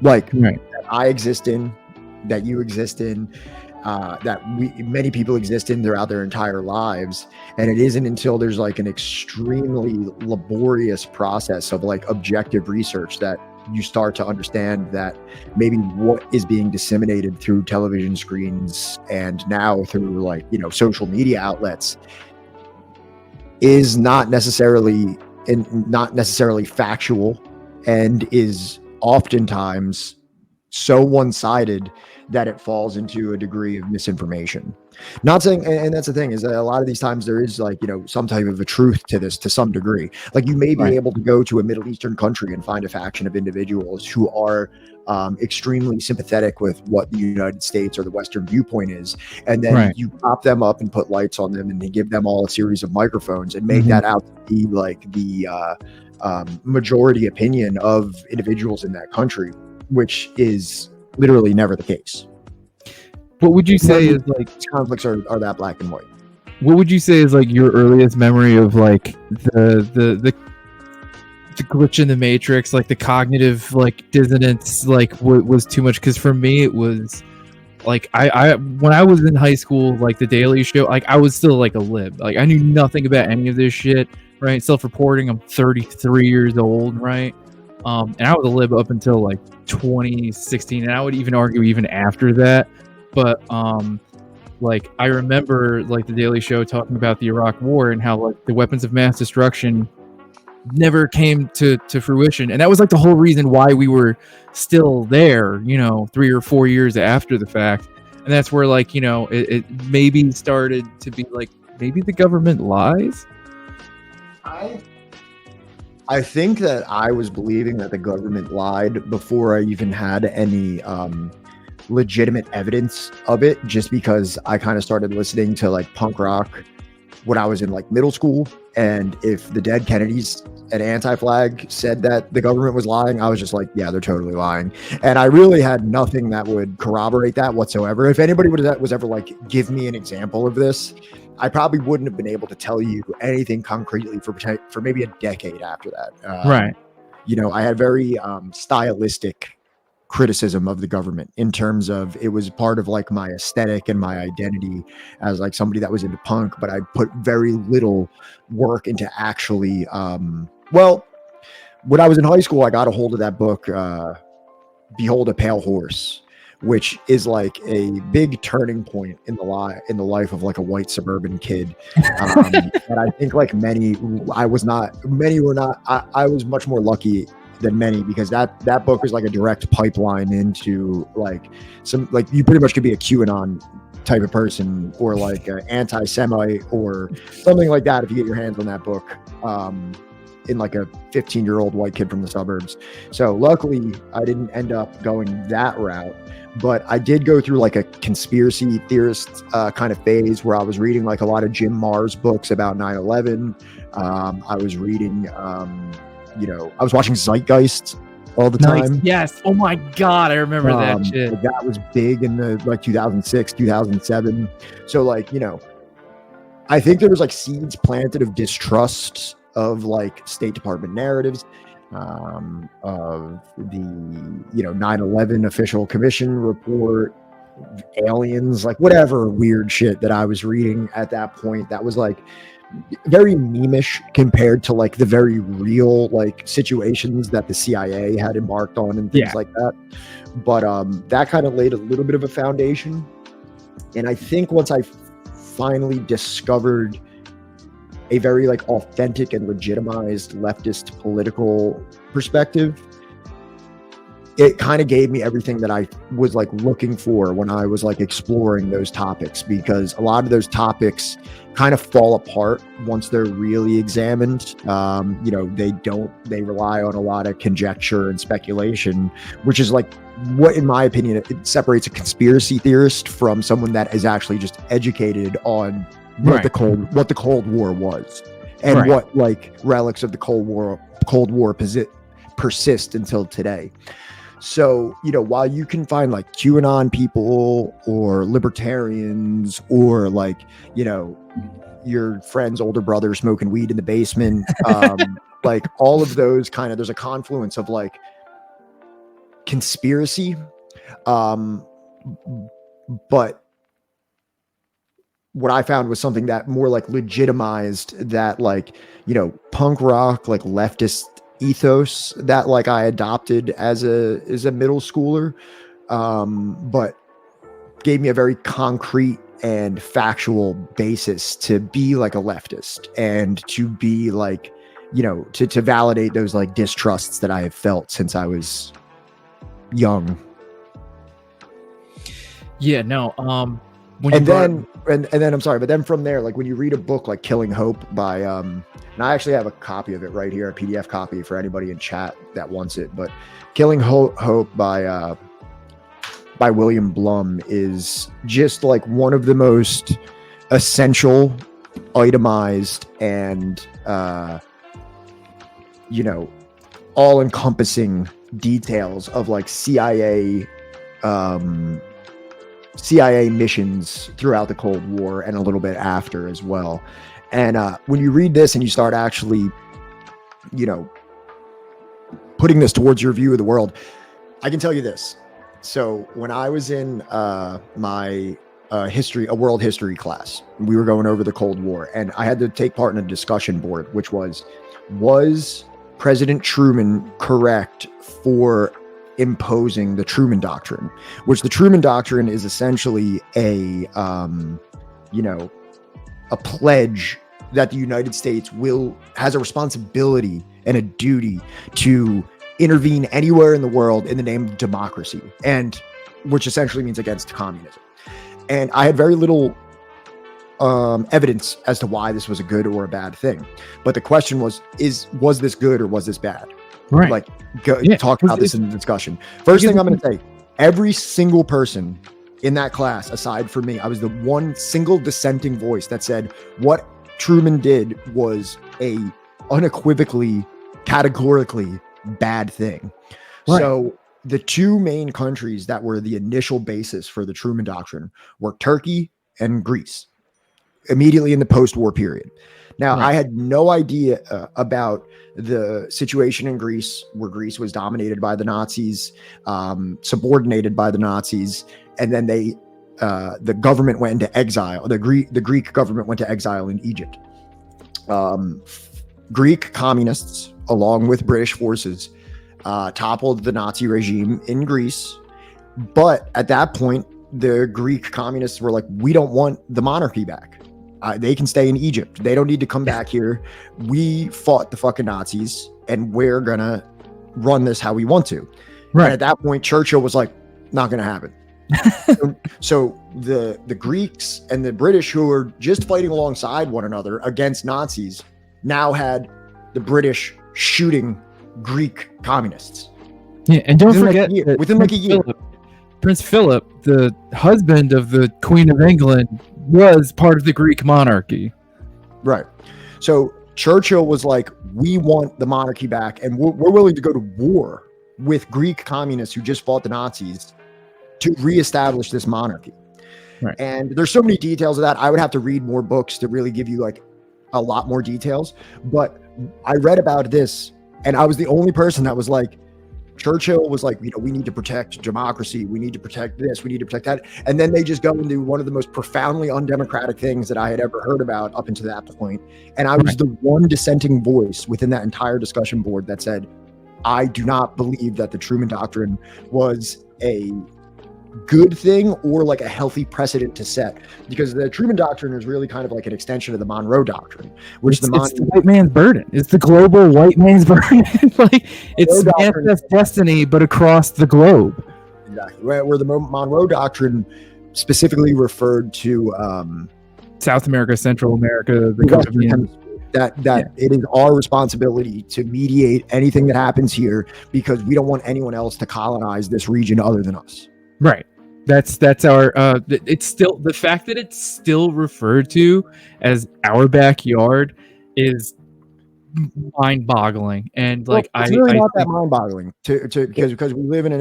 Speaker 3: like
Speaker 5: Right.
Speaker 3: that I exist in, that you exist in, that many people exist in throughout their entire lives. And it isn't until there's like an extremely laborious process of like objective research that you start to understand that maybe what is being disseminated through television screens and now through like, you know, social media outlets is not necessarily factual, and is oftentimes so one-sided that it falls into a degree of misinformation. Not saying, and that's the thing, is that a lot of these times there is like, you know, some type of a truth to this to some degree. Like you may be
Speaker 5: Right.
Speaker 3: able to go to a Middle Eastern country and find a faction of individuals who are extremely sympathetic with what the United States or the Western viewpoint is, and then
Speaker 5: Right.
Speaker 3: you prop them up and put lights on them and they give them all a series of microphones and make
Speaker 5: Mhm.
Speaker 3: that out to be like the majority opinion of individuals in that country, which is literally never the case.
Speaker 5: What would you say
Speaker 3: None
Speaker 5: is like?
Speaker 3: These conflicts are that black and white.
Speaker 5: What would you say is like your earliest memory of like the glitch in the matrix, like the cognitive like dissonance, like was too much? Because for me, it was like I when I was in high school, like the Daily Show, like I was still like a lib, like I knew nothing about any of this shit. Right, self-reporting. I'm 33 years old, right? And I was a lib up until like 2016, and I would even argue even after that. But like I remember like the Daily Show talking about the Iraq War and how like the weapons of mass destruction never came to fruition, and that was like the whole reason why we were still there, you know, 3 or 4 years after the fact. And that's where like, you know, it maybe started to be like maybe the government lies.
Speaker 3: I think that I was believing that the government lied before I even had any legitimate evidence of it, just because I kind of started listening to like punk rock when I was in like middle school. And if the Dead Kennedys and Anti-Flag said that the government was lying, I was just like, yeah, they're totally lying. And I really had nothing that would corroborate that whatsoever. If anybody was ever like, give me an example of this, I probably wouldn't have been able to tell you anything concretely for maybe a decade after that.
Speaker 5: Right.
Speaker 3: You know, I had very stylistic criticism of the government in terms of it was part of like my aesthetic and my identity as like somebody that was into punk, but I put very little work into actually well, when I was in high school, I got a hold of that book, Behold a Pale Horse, which is like a big turning point in the life of like a white suburban kid. And I think like many were not. I was much more lucky than many, because that book was like a direct pipeline into like some, like you pretty much could be a QAnon type of person or like an anti-Semite or something like that if you get your hands on that book. In like a 15-year-old white kid from the suburbs. So luckily I didn't end up going that route, but I did go through like a conspiracy theorist kind of phase where I was reading like a lot of Jim Marrs books about 9/11. I was reading, you know, I was watching Zeitgeist all the time.
Speaker 5: Yes. Oh my God, I remember that shit.
Speaker 3: Like that was big in the like 2006, 2007. So like, you know, I think there was like seeds planted of distrust of like State Department narratives, of the, you know, 9/11 official commission report, aliens, like whatever weird shit that I was reading at that point that was like very memeish compared to like the very real like situations that the CIA had embarked on and things like that. But that kind of laid a little bit of a foundation. And I think once I finally discovered a very like authentic and legitimized leftist political perspective, it kind of gave me everything that I was like looking for when I was like exploring those topics, because a lot of those topics kind of fall apart once they're really examined. You know, they rely on a lot of conjecture and speculation, which is like what, in my opinion, it separates a conspiracy theorist from someone that is actually just educated on what the Cold War was, and what like relics of the Cold War persist until today. So, you know, while you can find like QAnon people or libertarians or like, you know, your friend's older brother smoking weed in the basement. Like all of those kind of, there's a confluence of like conspiracy. But what I found was something that more like legitimized that, like, you know, punk rock, like leftist ethos that like I adopted as a middle schooler, but gave me a very concrete and factual basis to be like a leftist and to be like, you know, to validate those like distrusts that I have felt since I was young.
Speaker 5: Yeah, no. When
Speaker 3: And
Speaker 5: you
Speaker 3: then, and then I'm sorry, but then from there, like when you read a book like Killing Hope by, and I actually have a copy of it right here, a PDF copy for anybody in chat that wants it. But Killing Hope by William Blum is just like one of the most essential, itemized, and you know, all-encompassing details of like CIA missions throughout the Cold War and a little bit after as well. And when you read this and you start actually, you know, putting this towards your view of the world, I can tell you this. So when I was in my a world history class, we were going over the Cold War, and I had to take part in a discussion board, which was President Truman correct for imposing the Truman Doctrine, which the Truman Doctrine is essentially a pledge that the United States has a responsibility and a duty to intervene anywhere in the world in the name of democracy, and which essentially means against communism. And I had very little evidence as to why this was a good or a bad thing. But the question was this good or was this bad?
Speaker 5: right,
Speaker 3: Like, talk about this in the discussion. First thing I'm going to say, every single person in that class, aside from me, I was the one single dissenting voice that said what Truman did was a unequivocally, categorically bad thing.
Speaker 5: Right.
Speaker 3: So the two main countries that were the initial basis for the Truman Doctrine were Turkey and Greece, immediately in the post-war period. Now,
Speaker 5: Right.
Speaker 3: I had no idea about the situation in Greece, where Greece was dominated by the Nazis, subordinated by the Nazis, and then the government went into exile. The Greek government went to exile in Egypt. Greek communists, along with British forces, toppled the Nazi regime in Greece. But at that point, the Greek communists were like, we don't want the monarchy back. They can stay in Egypt. They don't need to come back here. We fought the fucking Nazis, and we're gonna run this how we want to.
Speaker 5: Right.
Speaker 3: And at that point, Churchill was like, not gonna happen. So the Greeks and the British, who were just fighting alongside one another against Nazis, now had the British shooting Greek communists.
Speaker 5: Yeah, and don't
Speaker 3: Within like
Speaker 5: forget
Speaker 3: a year-
Speaker 5: that
Speaker 3: within like a year.
Speaker 5: Prince Philip, the husband of the Queen of England, was part of the Greek monarchy.
Speaker 3: Right. So Churchill was like, we want the monarchy back, and we're willing to go to war with Greek communists who just fought the Nazis to reestablish this monarchy.
Speaker 5: Right.
Speaker 3: And there's so many details of that. I would have to read more books to really give you like a lot more details. But I read about this, and I was the only person that was like, Churchill was like, we need to protect democracy. We need to protect this. We need to protect that. And then they just go into one of the most profoundly undemocratic things that I had ever heard about up until that point. And I was the one dissenting voice within that entire discussion board that said, I do not believe that the Truman Doctrine was a good thing or like a healthy precedent to set, because the Truman Doctrine is really kind of like an extension of the Monroe Doctrine, which
Speaker 5: It's the white man's burden. It's the global white man's burden. Like, it's manifest destiny, but across the globe.
Speaker 3: Exactly. Where the Monroe Doctrine specifically referred to
Speaker 5: South America, Central America, the Caribbean.
Speaker 3: It is our responsibility to mediate anything that happens here, because we don't want anyone else to colonize this region other than us.
Speaker 5: Right. That's our it's still, the fact that it's still referred to as our backyard is mind-boggling. And
Speaker 3: Well,
Speaker 5: like
Speaker 3: it's really
Speaker 5: I
Speaker 3: not that
Speaker 5: think,
Speaker 3: mind-boggling because we live in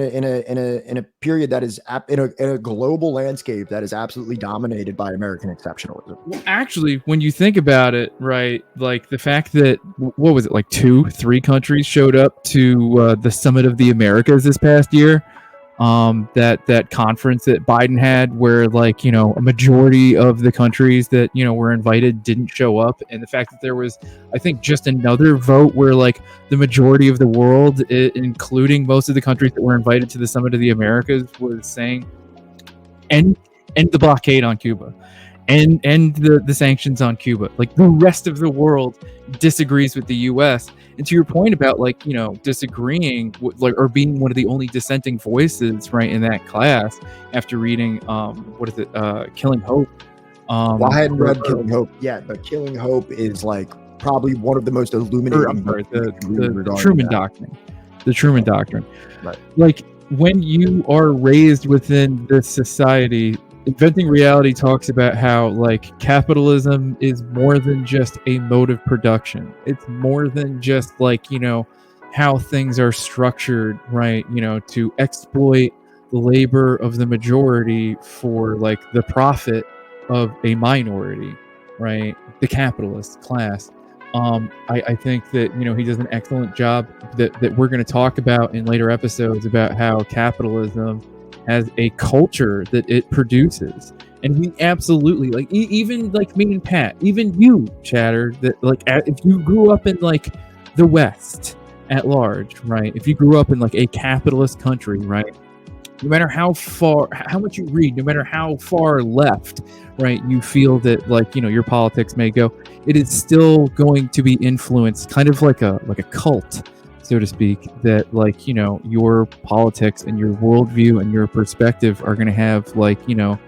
Speaker 3: a period that is in a global landscape that is absolutely dominated by American exceptionalism.
Speaker 5: actually, when you think about it, right, like the fact that what was it, like 2-3 countries showed up to the Summit of the Americas this past year, that conference that Biden had, where like a majority of the countries that were invited didn't show up, and the fact that there was, I think, just another vote where like the majority of the world, including most of the countries that were invited to the Summit of the Americas, was saying end the blockade on Cuba, and the sanctions on Cuba. Like the rest of the world disagrees with the U.S. And to your point about like disagreeing like or being one of the only dissenting voices right in that class after reading what is it, Killing Hope.
Speaker 3: Well, I hadn't read Killing Hope yet, but Killing Hope is like probably one of the most illuminating.
Speaker 5: I'm sorry, the
Speaker 3: regarding
Speaker 5: Truman
Speaker 3: that.
Speaker 5: Doctrine. The Truman Doctrine.
Speaker 3: Right.
Speaker 5: Like when you are raised within this society, Inventing Reality talks about how like capitalism is more than just a mode of production. It's more than just like how things are structured, right? To exploit the labor of the majority for like the profit of a minority, right? The capitalist class. I think that he does an excellent job that we're going to talk about in later episodes about how capitalism has a culture that it produces, and we absolutely like even like me and Pat, even you, Chatter, that like if you grew up in like the West at large, right? If you grew up in like a capitalist country, right? No matter how much you read, no matter how far left, right, you feel that like your politics may go, it is still going to be influenced, kind of like a cult, so to speak, that like your politics and your worldview and your perspective are going to have like the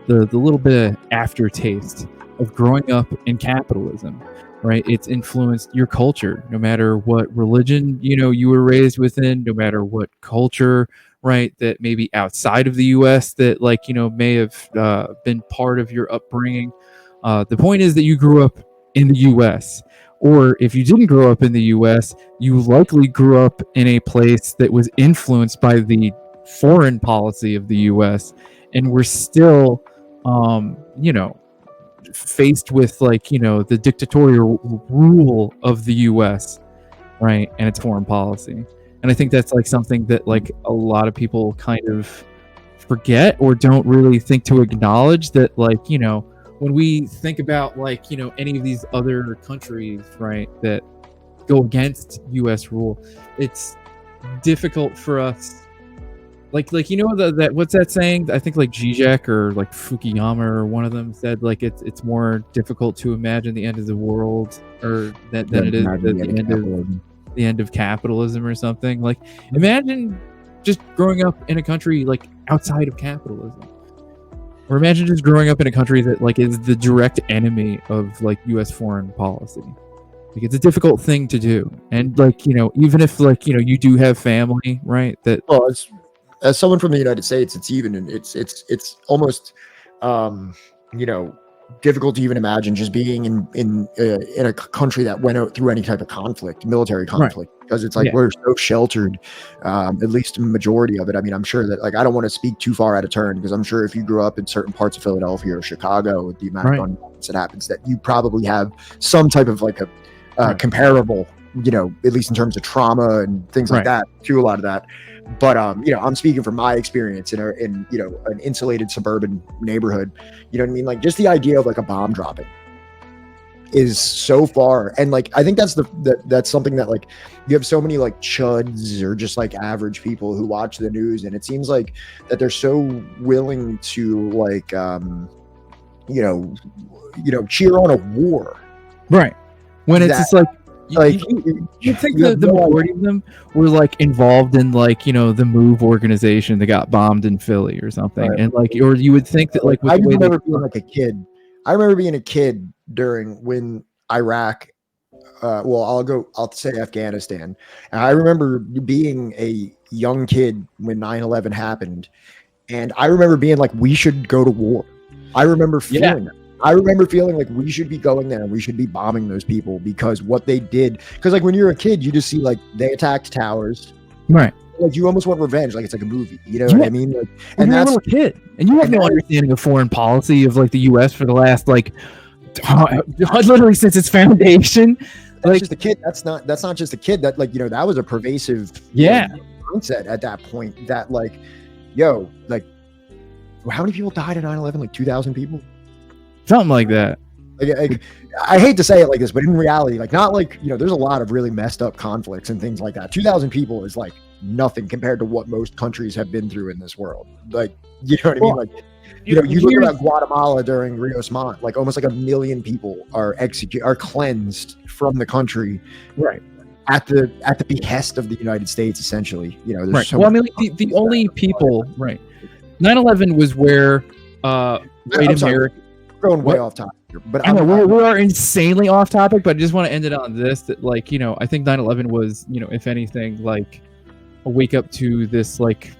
Speaker 5: little bit of aftertaste of growing up in capitalism, right? It's influenced your culture, no matter what religion you were raised within, no matter what culture, right, that maybe outside of the U.S. that like may have been part of your upbringing. The point is that you grew up in the U.S., or if you didn't grow up in the U.S., you likely grew up in a place that was influenced by the foreign policy of the U.S. and we're still faced with like the dictatorial rule of the U.S., right, and its foreign policy. And I think that's like something that like a lot of people kind of forget or don't really think to acknowledge, that like when we think about like any of these other countries, right, that go against U.S. rule, it's difficult for us. Like that what's that saying? I think like Zizek or like Fukuyama or one of them said like it's more difficult to imagine the end of the world or than it is the end of capitalism or something. Like imagine just growing up in a country like outside of capitalism, or imagine just growing up in a country that like is the direct enemy of like U.S. foreign policy. Like it's a difficult thing to do, and like even if like you do have family, right, that
Speaker 3: Well, as someone from the United States, it's almost difficult to even imagine just being in a country that went through any type of conflict, military conflict, right. Because it's like we're so sheltered, at least a majority of it. I mean, I'm sure that like I don't want to speak too far out of turn, because I'm sure if you grew up in certain parts of Philadelphia or Chicago, with the amount of gun violence that happens, that you probably have some type of like a comparable, at least in terms of trauma and things like that, to a lot of that. But I'm speaking from my experience in an insulated suburban neighborhood. You know what I mean? Like just the idea of like a bomb dropping is so far, and like I think that's that's something that like you have so many like chuds or just like average people who watch the news, and it seems like that they're so willing to like cheer on a war,
Speaker 5: right, when it's just like you think the majority of them were like involved in like the MOVE organization that got bombed in Philly or something, and like, or you would think that like
Speaker 3: I remember being like a kid. I remember being a kid during when Iraq. I'll say Afghanistan. And I remember being a young kid when 9/11 happened, and I remember being like, we should go to war. I remember feeling that. I remember feeling like we should be going there and we should be bombing those people because what they did. Because like when you're a kid, you just see like they attacked towers.
Speaker 5: Right.
Speaker 3: Like you almost want revenge. Like it's like a movie. You know what I mean? Like,
Speaker 5: and you're a little kid, and you have no understanding of foreign policy of like the U.S. for the last like literally since its foundation.
Speaker 3: That's
Speaker 5: Like
Speaker 3: just a kid. That's not just a kid. That like that was a pervasive mindset at that point. That like, like how many people died in 9/11? Like 2,000 people.
Speaker 5: Something like that.
Speaker 3: Like, I hate to say it like this, but in reality, like not like there's a lot of really messed up conflicts and things like that. 2,000 people is like nothing compared to what most countries have been through in this world. Like you know what I mean? Like you look at Guatemala during Rios Montt, like almost like 1 million people are cleansed from the country,
Speaker 5: right?
Speaker 3: At the behest of the United States, essentially. There's
Speaker 5: right.
Speaker 3: So
Speaker 5: well, I mean, like, the only people, right? 9/11 was where white America.
Speaker 3: Going way off topic here, but
Speaker 5: I know we are insanely off topic, but I just want to end it on this. That like I think 9/11 was if anything like a wake up to this like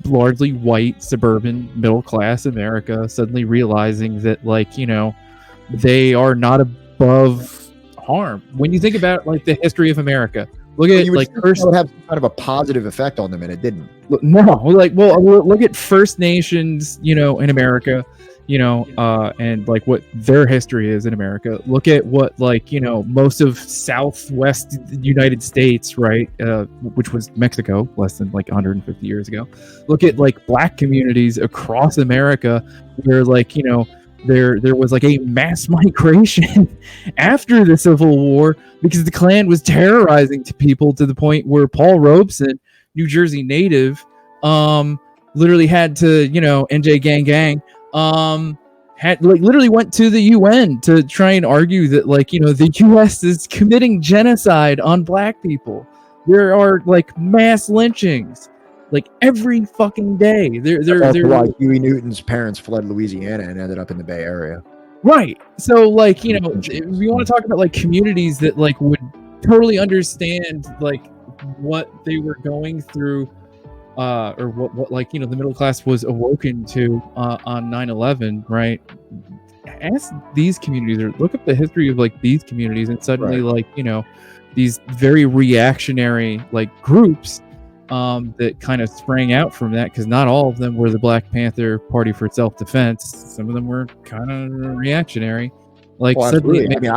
Speaker 5: largely white suburban middle class America suddenly realizing that like they are not above harm. When you think about like the history of America, look at like first
Speaker 3: would have kind of a positive effect on them, and it didn't.
Speaker 5: No, like look at First Nations, in America. And like what their history is in America. Look at what like most of Southwest United States, right, which was Mexico less than like 150 years ago. Look at like black communities across America where like there was like a mass migration after the Civil War because the Klan was terrorizing to people to the point where Paul Robeson, New Jersey native, literally had to NJ gang had like literally went to the UN to try and argue that like the US is committing genocide on black people. There are like mass lynchings like every fucking day. They're
Speaker 3: why Huey Newton's parents fled Louisiana and ended up in the Bay Area.
Speaker 5: Right. So like if we want to talk about like communities that like would totally understand like what they were going through or what like the middle class was awoken to on 9/11, right? Ask these communities or look up the history of like these communities, and suddenly like these very reactionary like groups that kind of sprang out from that, because not all of them were the Black Panther Party for self-defense. Some of them were kind of reactionary. Like
Speaker 3: suddenly, I mean,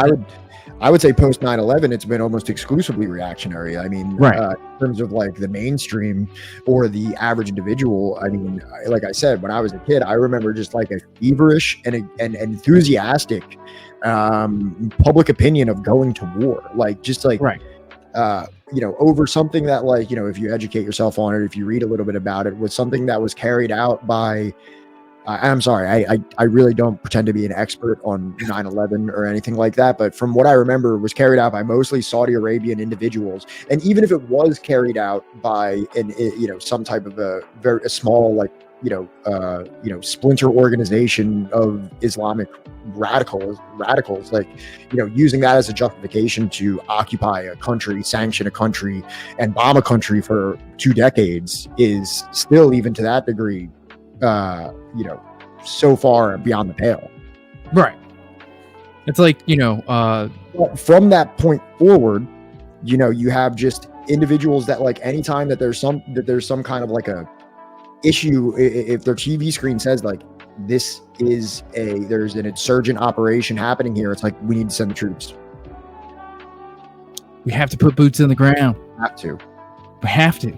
Speaker 3: I would say post 9/11, it's been almost exclusively reactionary. I mean, in terms of like the mainstream or the average individual. I mean, like I said, when I was a kid, I remember just like a feverish and enthusiastic public opinion of going to war. Like just like, over something that like, if you educate yourself on it, if you read a little bit about it, was something that was carried out by I'm sorry, I really don't pretend to be an expert on 9/11 or anything like that, but from what I remember, it was carried out by mostly Saudi Arabian individuals. And even if it was carried out by some type of a very small like splinter organization of Islamic radicals, like using that as a justification to occupy a country, sanction a country, and bomb a country for 2 decades is still, even to that degree, so far beyond the pale.
Speaker 5: Right. It's like,
Speaker 3: from that point forward, you have just individuals that like anytime that there's some kind of like a issue, if their TV screen says like there's an insurgent operation happening here, it's like we need to send the troops.
Speaker 5: We have to put boots in the ground. We have to.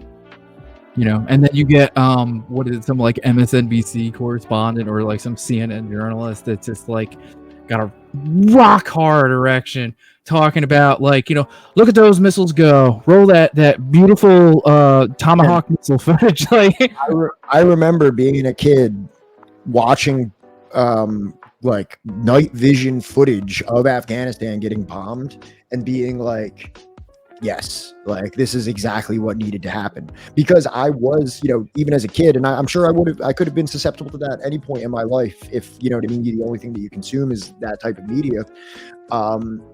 Speaker 5: And then you get some like MSNBC correspondent or like some CNN journalist that's just like got a rock hard erection talking about like look at those missiles go, roll that beautiful Tomahawk missile footage. Like
Speaker 3: I remember being a kid watching like night vision footage of Afghanistan getting bombed and being like, yes, like this is exactly what needed to happen, because I was, even as a kid, and I'm sure I could have been susceptible to that at any point in my life. If the only thing that you consume is that type of media,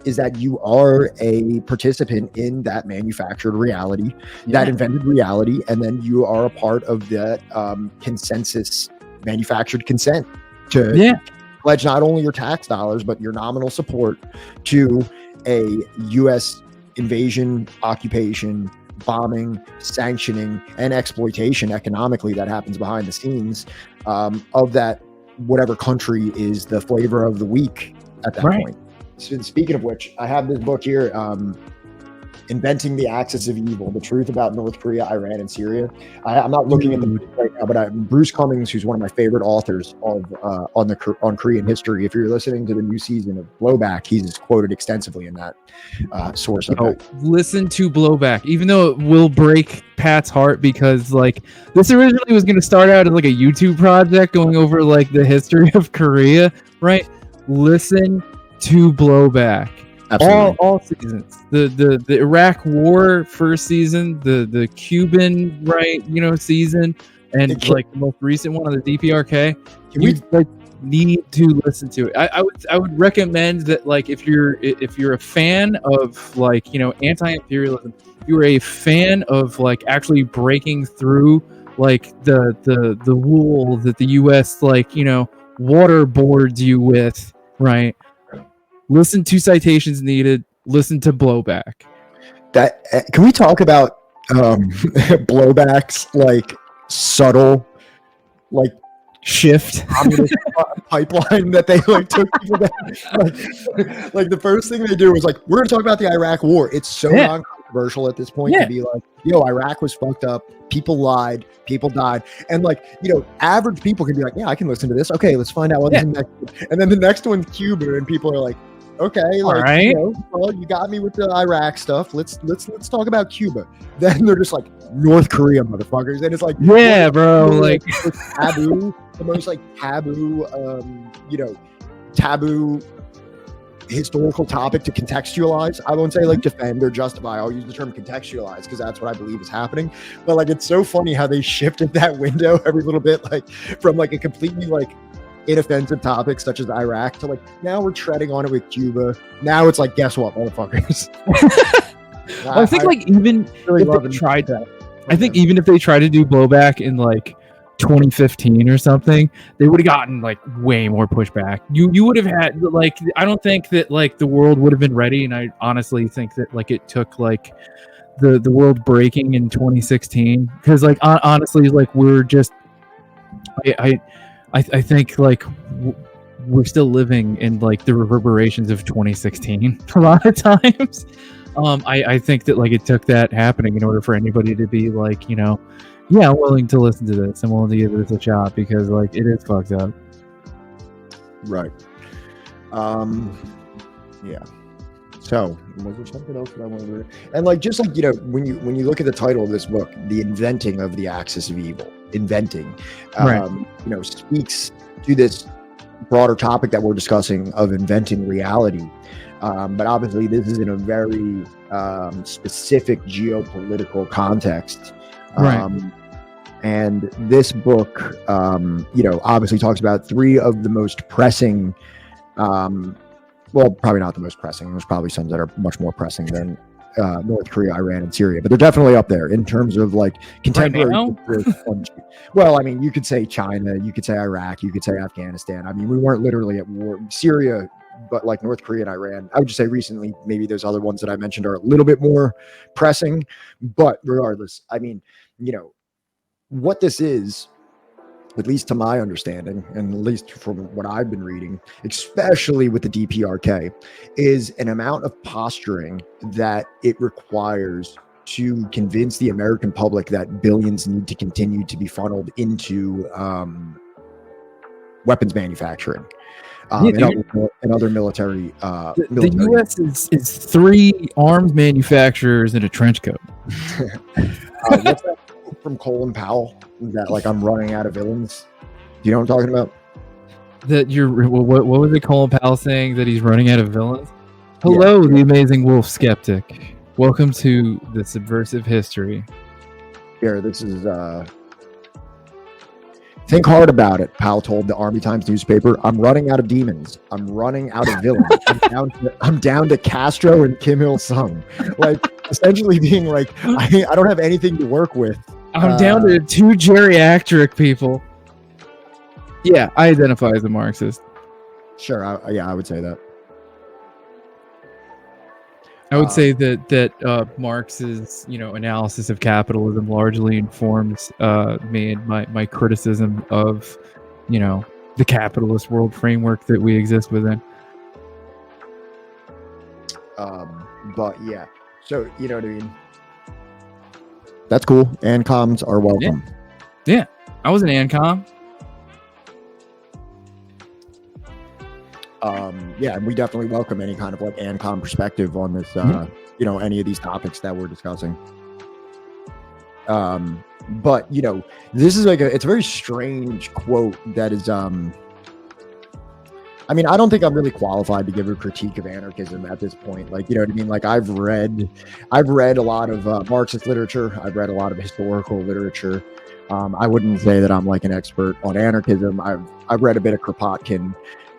Speaker 3: is that you are a participant in that manufactured reality, that invented reality, and then you are a part of that consensus, manufactured consent to pledge not only your tax dollars but your nominal support to a U.S. invasion, occupation, bombing, sanctioning, and exploitation economically that happens behind the scenes of that whatever country is the flavor of the week at that point. So speaking of which, I have this book here, Inventing the Axis of Evil, The Truth About North Korea, Iran, and Syria. I'm not looking at the book right now, but Bruce Cummings, who's one of my favorite authors of on Korean history, if you're listening to the new season of Blowback, he's quoted extensively in that source.
Speaker 5: Listen to Blowback, even though it will break Pat's heart, because like this originally was going to start out as like a YouTube project going over like the history of Korea, right? Listen to Blowback.
Speaker 3: Absolutely.
Speaker 5: All seasons. The Iraq War first season, the Cuban season, and like the most recent one on the DPRK. You need to listen to it. I would recommend that, like, if you're a fan of like anti-imperialism, if you're a fan of like actually breaking through like the wool that the U.S. waterboards you with, right? Listen to Citations Needed. Listen to Blowback.
Speaker 3: That can we talk about Blowback's like subtle like
Speaker 5: shift
Speaker 3: pipeline that they like took people down. Like the first thing they do was like, we're gonna talk about the Iraq War. It's so non-controversial at this point to be like, Iraq was fucked up, people lied, people died, and like average people can be like, yeah, I can listen to this. Okay, let's find out what's the next one. And then the next one's Cuba, and people are like, okay, like, right. Well, you got me with the Iraq stuff. Let's talk about Cuba. Then they're just like North Korea, motherfuckers, and it's like,
Speaker 5: yeah, bro, like
Speaker 3: taboo, the most like taboo, taboo historical topic to contextualize. I won't say like defend or justify. I'll use the term contextualize because that's what I believe is happening. But like, it's so funny how they shifted that window every little bit, like from like a completely like inoffensive topics such as Iraq to like now we're treading on it with Cuba. Now it's like, guess what, motherfuckers?
Speaker 5: Well, I think like even really if they tried that, I think even if they tried to do Blowback in like 2015 or something, they would have gotten like way more pushback. You would have had like, I don't think that like the world would have been ready, and I honestly think that like it took like the world breaking in 2016 because like honestly like we're just I think like we're still living in like the reverberations of 2016 a lot of times. I think that like it took that happening in order for anybody to be like, I'm willing to listen to this. I'm willing to give this a shot because like it is fucked up.
Speaker 3: Right. Yeah. So was there something else that I wanted to? And like just like when you look at the title of this book, The Inventing of the Axis of Evil, inventing, speaks to this broader topic that we're discussing of inventing reality. But obviously, this is in a very specific geopolitical context. Right. And this book, obviously talks about three of the most pressing. Well, probably not the most pressing. There's probably some that are much more pressing than North Korea, Iran, and Syria, but they're definitely up there in terms of like contemporary. Right. Well, I mean, you could say China, you could say Iraq, you could say Afghanistan. I mean, we weren't literally at war. Syria, but like North Korea and Iran, I would just say recently, maybe those other ones that I mentioned are a little bit more pressing. But regardless, I mean, what this is, at least to my understanding, and at least from what I've been reading, especially with the DPRK, is an amount of posturing that it requires to convince the American public that billions need to continue to be funneled into weapons manufacturing and other military.
Speaker 5: The U.S. is 3 arms manufacturers in a trench coat.
Speaker 3: What's that from Colin Powell? That like I'm running out of villains. Do you know what I'm talking about?
Speaker 5: That what was it Colin Powell saying, that he's running out of villains? Hello, the amazing wolf skeptic. Welcome to the Subversive History.
Speaker 3: Here, this is think hard about it. Powell told the Army Times newspaper, "I'm running out of demons. I'm running out of villains. I'm down to Castro and Kim Il Sung." Like essentially being like, I don't have anything to work with.
Speaker 5: I'm down to 2 geriatric people. Yeah, I identify as a Marxist.
Speaker 3: Sure. I would say that.
Speaker 5: I would say that Marx's analysis of capitalism largely informs my criticism of the capitalist world framework that we exist within.
Speaker 3: But yeah, so you know what I mean. That's cool. ANCOMs are welcome.
Speaker 5: Yeah, I was an ANCOM.
Speaker 3: Yeah, and we definitely welcome any kind of like ANCOM perspective on this, any of these topics that we're discussing. But this is it's a very strange quote that is, I mean, I don't think I'm really qualified to give a critique of anarchism at this point. Like, you know what I mean? Like, I've read a lot of Marxist literature. I've read a lot of historical literature. I wouldn't say that I'm like an expert on anarchism. I've read a bit of Kropotkin.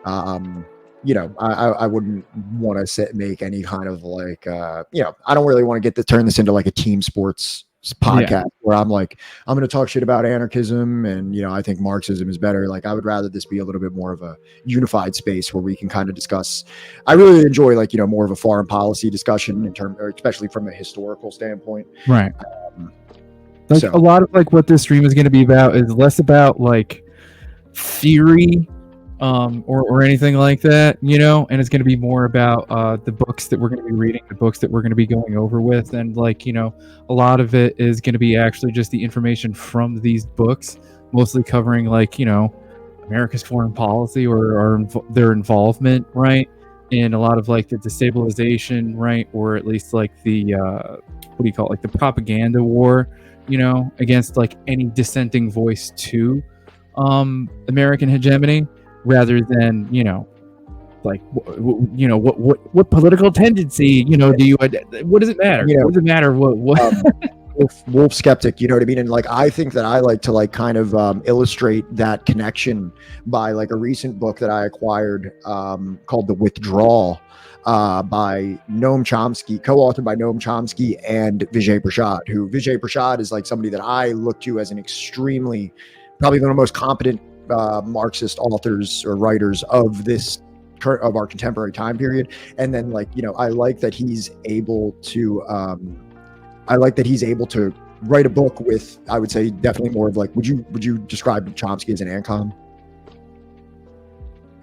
Speaker 3: I wouldn't want to make any kind of like, I don't really want to turn this into like a team sports podcast where I'm like, I'm going to talk shit about anarchism and, I think Marxism is better. Like, I would rather this be a little bit more of a unified space where we can kind of discuss. I really enjoy like, more of a foreign policy discussion especially from a historical standpoint.
Speaker 5: Right. A lot of like what this stream is going to be about is less about like theory or anything like that, and it's going to be more about the books that we're going to be reading, the books that we're going to be going over with, and like a lot of it is going to be actually just the information from these books, mostly covering like America's foreign policy or their involvement, right, in a lot of like the destabilization, right, or at least like the like the propaganda war, against like any dissenting voice to American hegemony, rather than what political tendency do you what does it matter? What does it matter? What
Speaker 3: Wolf skeptic, you know what I mean? And like, I think that I like to like kind of illustrate that connection by like a recent book that I acquired called The Withdrawal by Noam Chomsky, co-authored by Noam Chomsky and Vijay Prashad, who Vijay Prashad is like somebody that I look to as an extremely, probably one of the most competent Marxist authors or writers of our contemporary time period. And then like, I like that he's able to write a book with, I would say, definitely more of like, would you describe Chomsky as an ANCOM?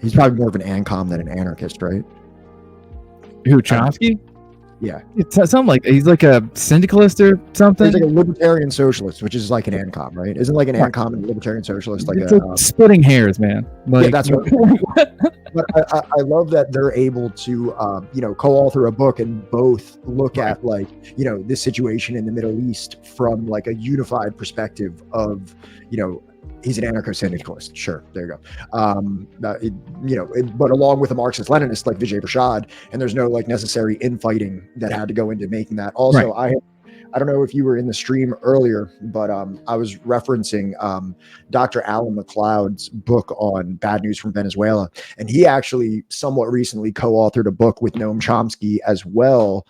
Speaker 3: He's probably more of an ANCOM than an anarchist, right?
Speaker 5: Who, Chomsky?
Speaker 3: Yeah.
Speaker 5: It's something like he's like a syndicalist or something.
Speaker 3: He's like a libertarian socialist, which is like an ANCOM, right? Isn't like an ANCOM and a libertarian socialist like
Speaker 5: splitting hairs, man? Like,
Speaker 3: yeah, that's what. But I love that they're able to, co-author a book and both look at like, this situation in the Middle East from like a unified perspective of, he's an anarcho-syndicalist. Sure, there you go. But along with a Marxist-Leninist like Vijay Prashad, and there's no like necessary infighting that had to go into making that. Also, right. I don't know if you were in the stream earlier, but I was referencing Dr. Alan McLeod's book on Bad News from Venezuela, and he actually somewhat recently co-authored a book with Noam Chomsky as well,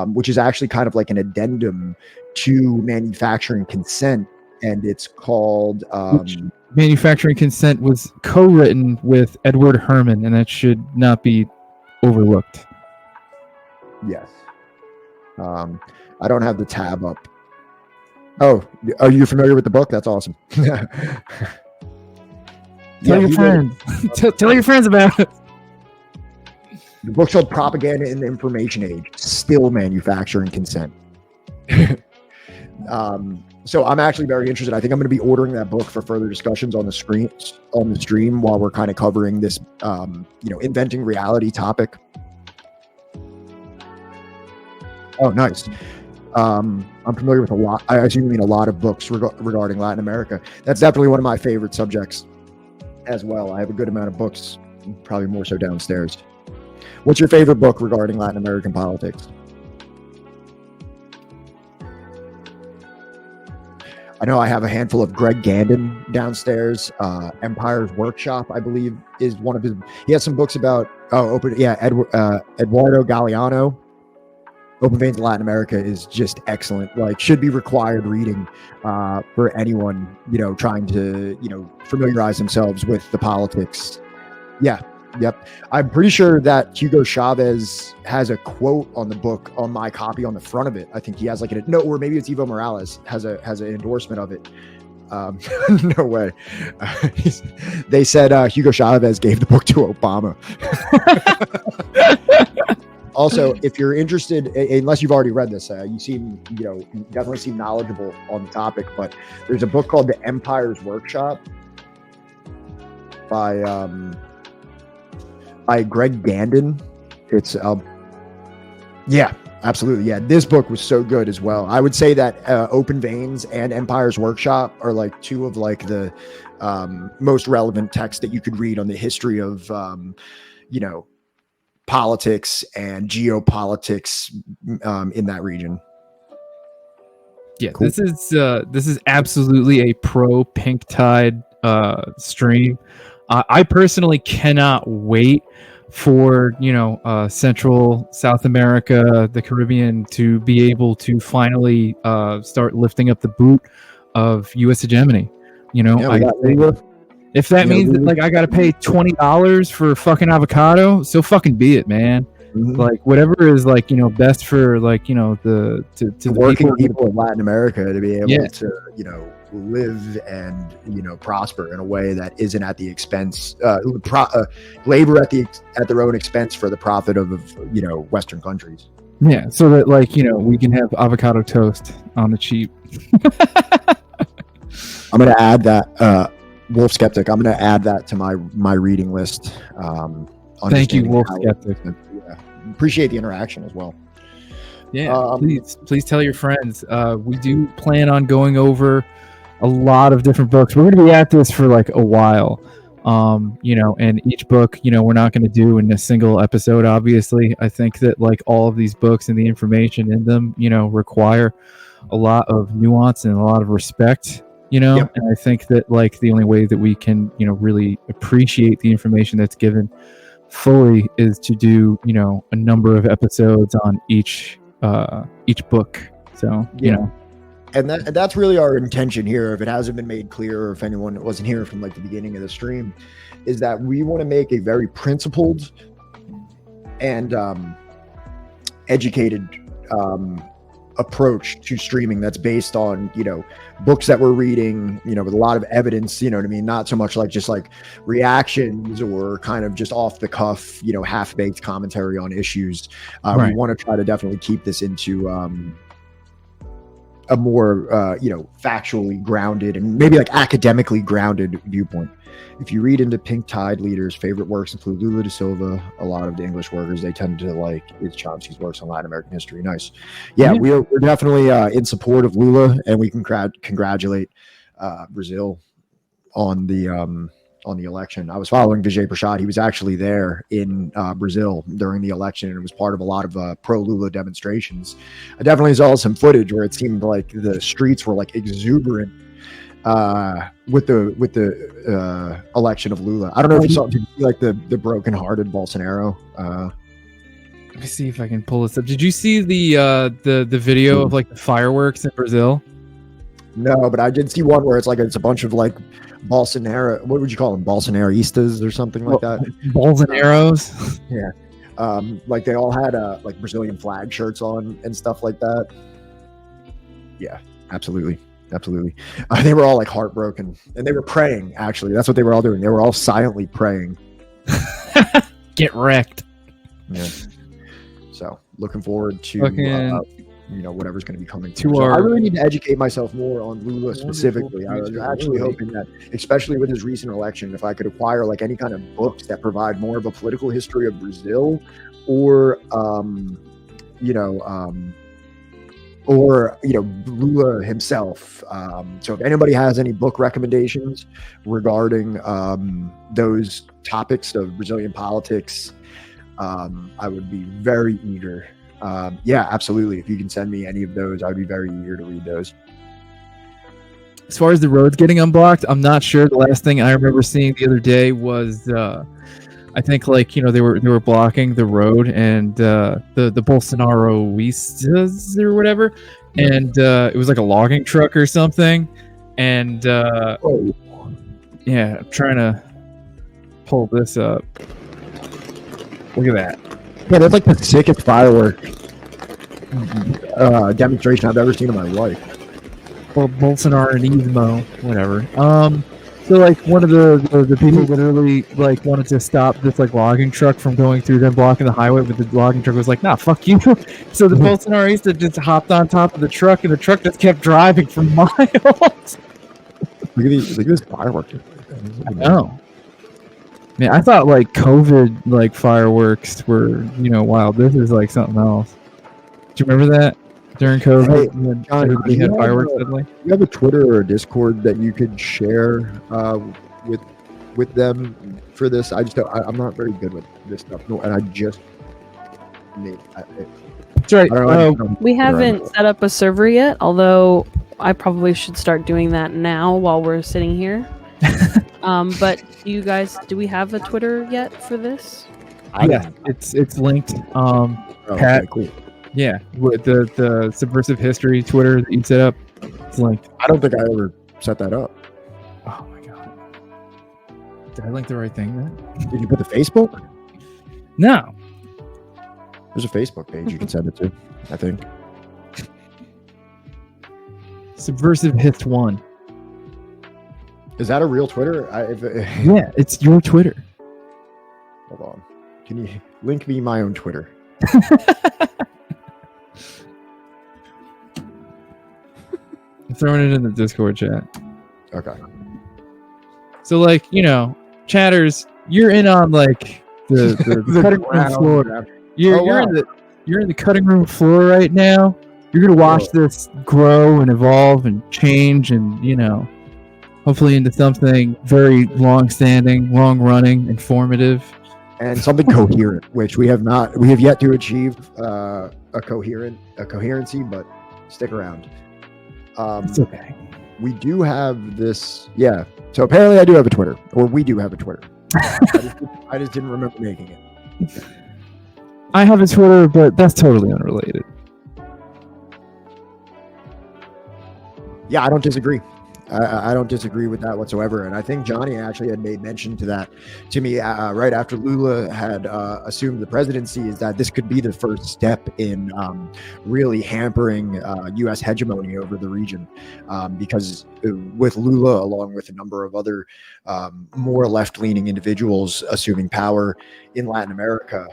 Speaker 3: which is actually kind of like an addendum to Manufacturing Consent. And it's called
Speaker 5: Manufacturing Consent was co-written with Edward Herman, and that should not be overlooked.
Speaker 3: Yes. I don't have the tab up. Oh, are you familiar with the book? That's awesome.
Speaker 5: Tell your friends. Tell your friends about it.
Speaker 3: The book's called Propaganda in the Information Age, Still Manufacturing Consent. So I'm actually very interested. I think I'm going to be ordering that book for further discussions on the stream while we're kind of covering this, inventing reality topic. Oh, nice. I'm familiar with a lot. I assume you mean a lot of books regarding Latin America. That's definitely one of my favorite subjects as well. I have a good amount of books, probably more so downstairs. What's your favorite book regarding Latin American politics? I know I have a handful of Greg Gandon downstairs. Empire's Workshop, I believe, is one of his. He has some books about Eduardo Galeano. Open Veins in Latin America is just excellent. Like, should be required reading for anyone trying to familiarize themselves with the politics. Yeah, Yep. I'm pretty sure that Hugo Chavez has a quote on the book on my copy on the front of it. I think he has like or maybe it's Evo Morales has an endorsement of it. No way. They said Hugo Chavez gave the book to Obama. Also, if you're interested, unless you've already read this, you definitely seem knowledgeable on the topic, but there's a book called The Empire's Workshop by Greg Gandon. It's yeah, absolutely. Yeah, this book was so good as well. I would say that Open Veins and Empire's Workshop are like two of like the most relevant texts that you could read on the history of politics and geopolitics in that region.
Speaker 5: Yeah,
Speaker 3: Cool.
Speaker 5: this is absolutely a pro Pink Tide stream. I personally cannot wait for Central South America, the Caribbean, to be able to finally start lifting up the boot of U.S. hegemony. If that means that like I got to pay $20 for fucking avocado, so fucking be it, man.
Speaker 3: Mm-hmm.
Speaker 5: Like whatever is like best for like the
Speaker 3: working people in Latin America to be able to live and prosper in a way that isn't at the expense labor at their own expense for the profit of Western countries.
Speaker 5: Yeah, so that like we can have avocado toast on the cheap.
Speaker 3: I'm gonna add that Wolf Skeptic. I'm gonna add that to my reading list.
Speaker 5: Thank you, Wolf Skeptic.
Speaker 3: Appreciate the interaction as well.
Speaker 5: Yeah, please tell your friends. We do plan on going over a lot of different books. We're going to be at this for like a while, and each book, we're not going to do in a single episode. Obviously, I think that like all of these books and the information in them, require a lot of nuance and a lot of respect.
Speaker 3: Yep.
Speaker 5: And I think that like the only way that we can, really appreciate the information that's given fully is to do, a number of episodes on each book. So,
Speaker 3: And that's really our intention here. If it hasn't been made clear, or if anyone wasn't here from like the beginning of the stream, is that we want to make a very principled and educated approach to streaming that's based on books that we're reading, with a lot of evidence, not so much like just like reactions or kind of just off the cuff, half-baked commentary on issues.
Speaker 5: Right.
Speaker 3: We want to try to definitely keep this into a more factually grounded and maybe like academically grounded viewpoint. If you read into Pink Tide leaders' favorite works include Lula da Silva, a lot of the English workers, they tend to like Chomsky's works on Latin American history. Nice. Yeah, we're definitely in support of Lula, and we can congratulate Brazil on the election. I was following Vijay Prashad. He was actually there in Brazil during the election, and it was part of a lot of pro-Lula demonstrations. I definitely saw some footage where it seemed like the streets were like exuberant with the election of Lula. I don't know if you saw like the broken-hearted Bolsonaro.
Speaker 5: Let me see if I can pull this up. Did you see the video of like the fireworks in Brazil?
Speaker 3: No, but I did see one where it's a bunch of like Bolsonaro. What would you call them? Bolsonaristas or something like that?
Speaker 5: Bolsonaros.
Speaker 3: Yeah. Like they all had like Brazilian flag shirts on and stuff like that. Yeah, absolutely. They were all like heartbroken, and they were praying. Actually, that's what they were all doing. They were all silently praying.
Speaker 5: Get wrecked.
Speaker 3: Yeah. So looking forward to whatever's going to be coming
Speaker 5: to
Speaker 3: I really need to educate myself more on Lula specifically. I was actually hoping that, especially with his recent election, if I could acquire like any kind of books that provide more of a political history of Brazil, or Lula himself. So if anybody has any book recommendations regarding those topics of Brazilian politics, I would be very eager. Yeah, absolutely. If you can send me any of those, I would be very eager to read those.
Speaker 5: As far as the roads getting unblocked, I'm not sure. The last thing I remember seeing the other day was I think like they were blocking the road, and the Bolsonaroistas or whatever, and it was like a logging truck or something, and yeah, I'm trying to pull this up. Look at that.
Speaker 3: Yeah, that's like the sickest firework demonstration I've ever seen in my life.
Speaker 5: Well, Bolsonarismo, whatever. So like one of the people literally like wanted to stop this like logging truck from going through them blocking the highway, but the logging truck was like, nah, fuck you. So the Bolsonarista just hopped on top of the truck, and the truck just kept driving for miles.
Speaker 3: Look at this firework.
Speaker 5: I know. Man, I thought like COVID like fireworks were, wild. This is like something else. Do you remember that during COVID
Speaker 3: Hey,
Speaker 5: when
Speaker 3: John,
Speaker 5: everybody
Speaker 3: do
Speaker 5: had
Speaker 3: you
Speaker 5: fireworks
Speaker 3: have
Speaker 5: suddenly?
Speaker 3: You have a Twitter or a Discord that you could share with them for this? I'm not very good with this stuff. No, and I just made.
Speaker 5: That's right.
Speaker 3: I don't know how to-
Speaker 4: We haven't set up a server yet, although I probably should start doing that now while we're sitting here. But do we have a Twitter yet for this?
Speaker 5: Yeah, it's linked.
Speaker 3: Oh,
Speaker 5: Pat,
Speaker 3: okay, cool.
Speaker 5: yeah, with the Subversive History Twitter that you set up, it's linked.
Speaker 3: I don't think I ever set that up.
Speaker 5: Oh my god, did I link the right thing then?
Speaker 3: Did you put the Facebook?
Speaker 5: No.
Speaker 3: There's a Facebook page you can send it to, I think.
Speaker 5: Subversive Hist 1.
Speaker 3: Is that a real Twitter?
Speaker 5: Yeah, it's your Twitter.
Speaker 3: Hold on. Can you link me my own Twitter?
Speaker 5: I'm throwing it in the Discord chat.
Speaker 3: Okay.
Speaker 5: So like, chatters, you're in on like the cutting room floor. You're in the cutting room floor right now. You're gonna watch this grow and evolve and change and hopefully into something very long-standing, long-running, informative,
Speaker 3: and something coherent, which we have yet to achieve a coherency, but stick around.
Speaker 5: It's okay.
Speaker 3: We do have this, yeah. So apparently I do have a Twitter, or we do have a Twitter. I just didn't remember making it.
Speaker 5: I have a Twitter, but that's totally unrelated.
Speaker 3: Yeah, I don't disagree. I don't disagree with that whatsoever. And I think Johnny actually had made mention to me right after Lula had assumed the presidency, is that this could be the first step in really hampering U.S. hegemony over the region. Because with Lula, along with a number of other more left-leaning individuals assuming power in Latin America,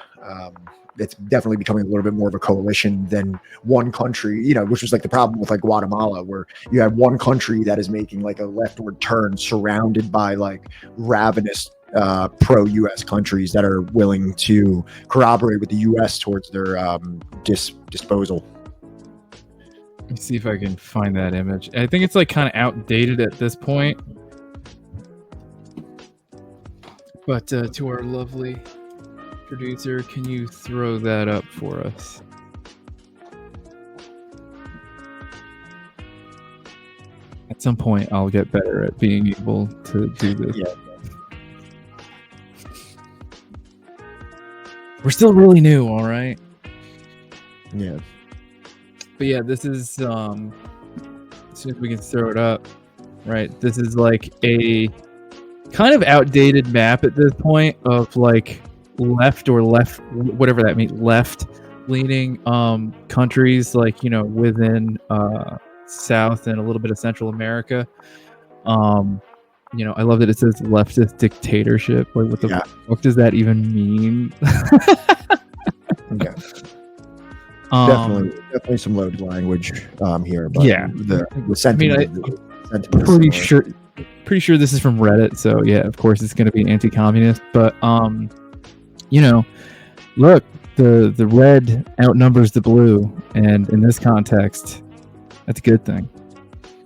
Speaker 3: it's definitely becoming a little bit more of a coalition than one country, which was like the problem with like Guatemala, where you had one country that is making like a leftward turn surrounded by like ravenous pro-US countries that are willing to corroborate with the US towards their disposal.
Speaker 5: Let me see if I can find that image. I think it's like kind of outdated at this point. But to our lovely producer, can you throw that up for us? At some point, I'll get better at being able to do this.
Speaker 3: Yeah.
Speaker 5: We're still really new, all right?
Speaker 3: Yeah.
Speaker 5: But yeah, this is, as soon as we can throw it up, right? This is like a kind of outdated map at this point of like left, whatever that means, left-leaning countries, like, within South and a little bit of Central America. I love that it says leftist dictatorship. Like, what the fuck does that even mean?
Speaker 3: Yeah. Definitely some loaded language here. But
Speaker 5: yeah.
Speaker 3: The sentiment.
Speaker 5: Pretty sure this is from Reddit. So yeah, of course it's going to be anti-communist. But look, the red outnumbers the blue, and in this context, that's a good thing.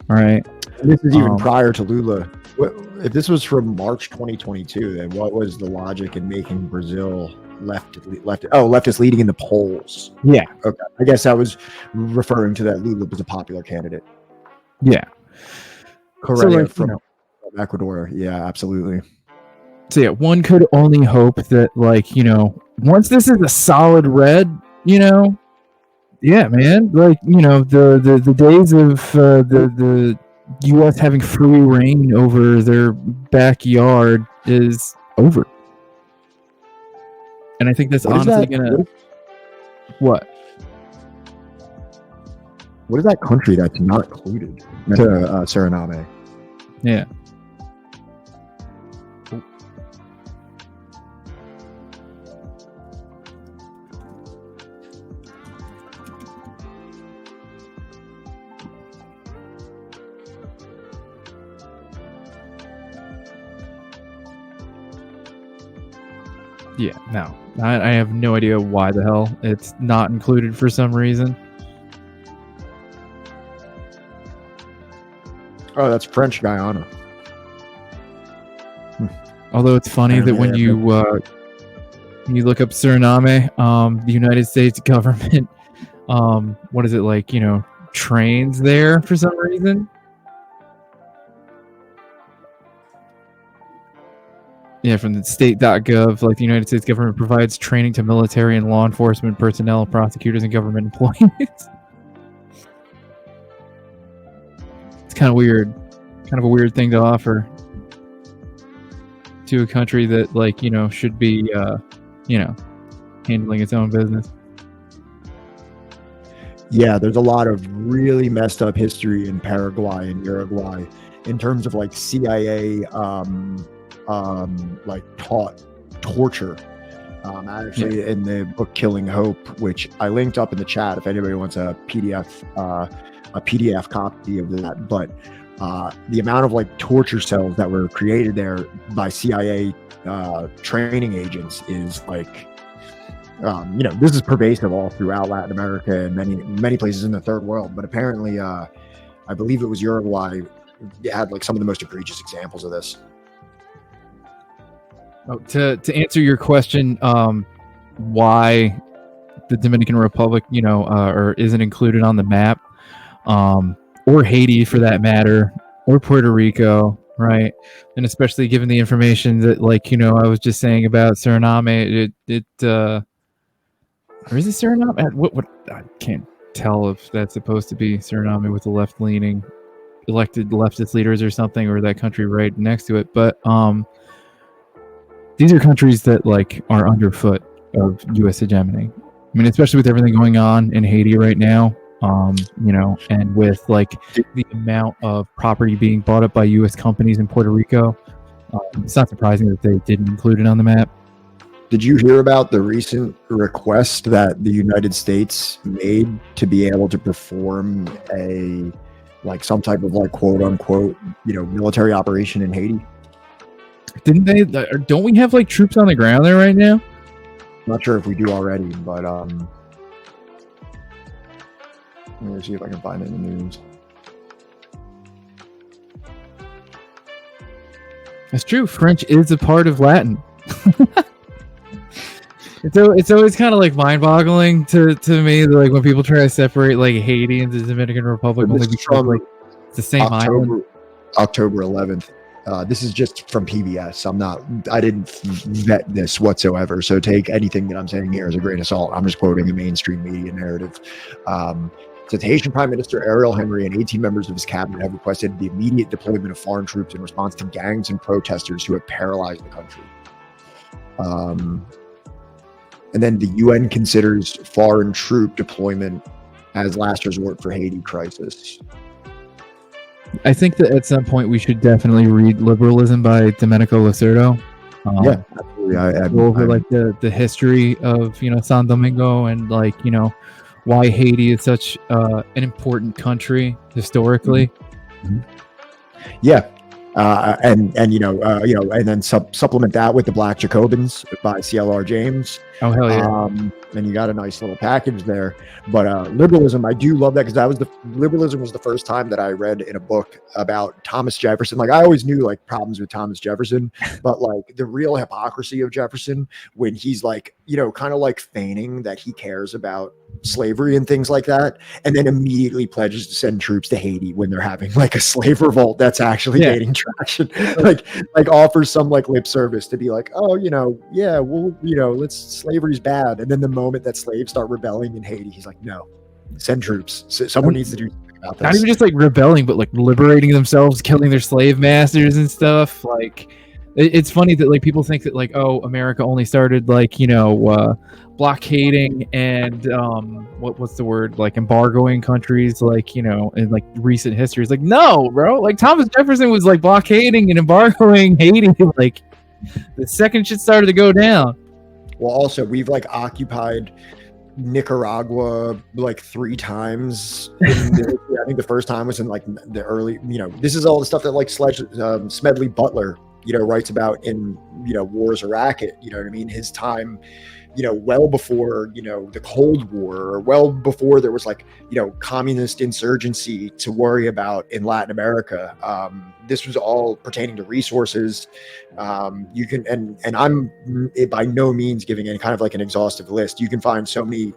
Speaker 5: All right.
Speaker 3: And this is even prior to Lula. If this was from March 2022, then what was the logic in making Brazil leftist leading in the polls?
Speaker 5: Yeah.
Speaker 3: Okay. I guess I was referring to that Lula was a popular candidate.
Speaker 5: Yeah.
Speaker 3: Correct. From Ecuador. Yeah, absolutely.
Speaker 5: So yeah, one could only hope that, like, once this is a solid red, yeah, man, like, the days of the U.S. having free reign over their backyard is over. And I think that's
Speaker 3: What is
Speaker 5: honestly
Speaker 3: that?
Speaker 5: gonna what?
Speaker 3: What is that country that's not included to Suriname?
Speaker 5: Yeah. Yeah, no. I have no idea why the hell it's not included for some reason.
Speaker 3: Oh, that's French Guyana.
Speaker 5: Although it's funny that when you look up Suriname, the United States government, what is it like? Trains there for some reason. Yeah, from the state.gov, like the United States government provides training to military and law enforcement personnel, prosecutors, and government employees. It's kind of weird. Kind of a weird thing to offer to a country that, should be, handling its own business.
Speaker 3: Yeah, there's a lot of really messed up history in Paraguay and Uruguay in terms of like CIA taught torture. Actually, in the book Killing Hope, which I linked up in the chat if anybody wants a PDF copy of that. But the amount of like torture cells that were created there by CIA training agents is like, this is pervasive all throughout Latin America and many places in the third world. But apparently, I believe it was Uruguay had like some of the most egregious examples of this.
Speaker 5: Oh, to answer your question, why the Dominican Republic, or isn't included on the map, or Haiti for that matter, or Puerto Rico, right? And especially given the information that, I was just saying about Suriname, or is it Suriname? What? I can't tell if that's supposed to be Suriname with the left-leaning elected leftist leaders or something, or that country right next to it, but these are countries that are underfoot of U.S. hegemony. I mean, especially with everything going on in Haiti right now, and with the amount of property being bought up by U.S. companies in Puerto Rico, it's not surprising that they didn't include it on the map.
Speaker 3: Did you hear about the recent request that the United States made to be able to perform some type of quote unquote, military operation in Haiti?
Speaker 5: Didn't they? Don't we have troops on the ground there right now?
Speaker 3: Not sure if we do already, but let me see if I can find it in the news.
Speaker 5: That's true. French is a part of Latin. It's always kind of mind-boggling to me, when people try to separate Haiti and the Dominican Republic only because it's the same island.
Speaker 3: October 11th. This is just from PBS. I didn't vet this whatsoever. So take anything that I'm saying here as a grain of salt. I'm just quoting a mainstream media narrative. Says Haitian Prime Minister Ariel Henry and 18 members of his cabinet have requested the immediate deployment of foreign troops in response to gangs and protesters who have paralyzed the country. And then the UN considers foreign troop deployment as last resort for Haiti crisis.
Speaker 5: I think that at some point we should definitely read Liberalism by Domenico Lacerdo.
Speaker 3: Yeah, absolutely.
Speaker 5: Go over the history of San Domingo and why Haiti is such an important country historically.
Speaker 3: Mm-hmm. Yeah, and then supplement that with the Black Jacobins by C.L.R. James.
Speaker 5: Oh hell yeah!
Speaker 3: And you got a nice little package there. But liberalism, I do love that because liberalism was the first time that I read in a book about Thomas Jefferson. I always knew problems with Thomas Jefferson, but the real hypocrisy of Jefferson when he's kind of feigning that he cares about slavery and things like that, and then immediately pledges to send troops to Haiti when they're having a slave revolt that's actually gaining traction. Offers some lip service to be slavery's bad, and then the moment that slaves start rebelling in Haiti, he's no, send troops. Someone needs to do something about this.
Speaker 5: Not even just rebelling, but liberating themselves, killing their slave masters and stuff. it's funny that like people think that like, oh, America only started like, blockading and what's the word, like embargoing countries, like, in like recent history. It's like, no, bro, like Thomas Jefferson was like blockading and embargoing Haiti like the second shit started to go down.
Speaker 3: Well, also we've like occupied Nicaragua like 3 times. I think the first time was in like the early, this is all the stuff that like Smedley Butler, writes about in, Wars of Racket, you know what I mean? His time, well before, the Cold War, or well before there was like, communist insurgency to worry about in Latin America. This was all pertaining to resources. You can, and I'm by no means giving any kind of like an exhaustive list. You can find so many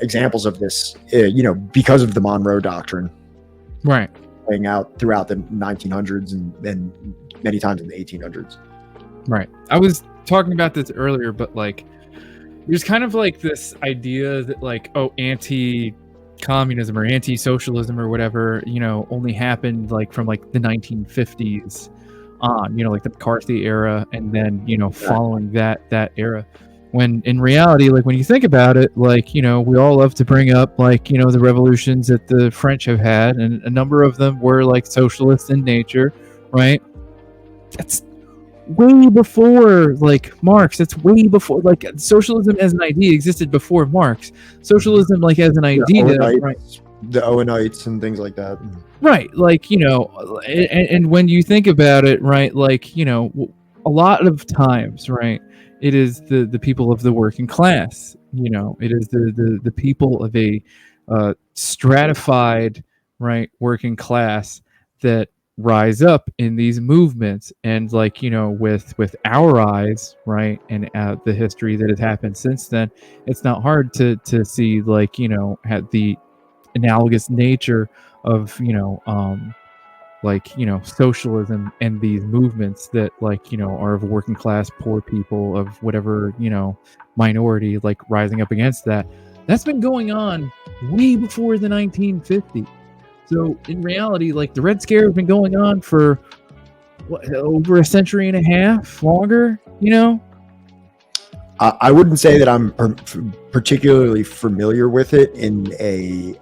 Speaker 3: examples of this, because of the Monroe Doctrine,
Speaker 5: right,
Speaker 3: playing out throughout the 1900s and many times in the 1800s.
Speaker 5: Right. I was talking about this earlier, but like, there's kind of like this idea that like, oh, anti-communism or anti-socialism or whatever, only happened like from like the 1950s on, like the McCarthy era, and then, following that era. When in reality, like when you think about it, like, we all love to bring up like, the revolutions that the French have had, and a number of them were like socialist in nature, right? That's way before like Marx. That's way before, like, socialism as an idea existed before Marx. Socialism like as an idea, right?
Speaker 3: The Owenites and things like that,
Speaker 5: right? Like, and when you think about it, right, like, a lot of times, right, it is the people of the working class, it is the people of a stratified, right, working class that rise up in these movements. And like, with our eyes, right, and the history that has happened since then, it's not hard to see like, had the analogous nature of socialism and these movements that like, are of working class, poor people of whatever, minority, like rising up against that. That's been going on way before the 1950s. So in reality, like the Red Scare has been going on for over a century and a half, longer,
Speaker 3: I wouldn't say that I'm particularly familiar with it in a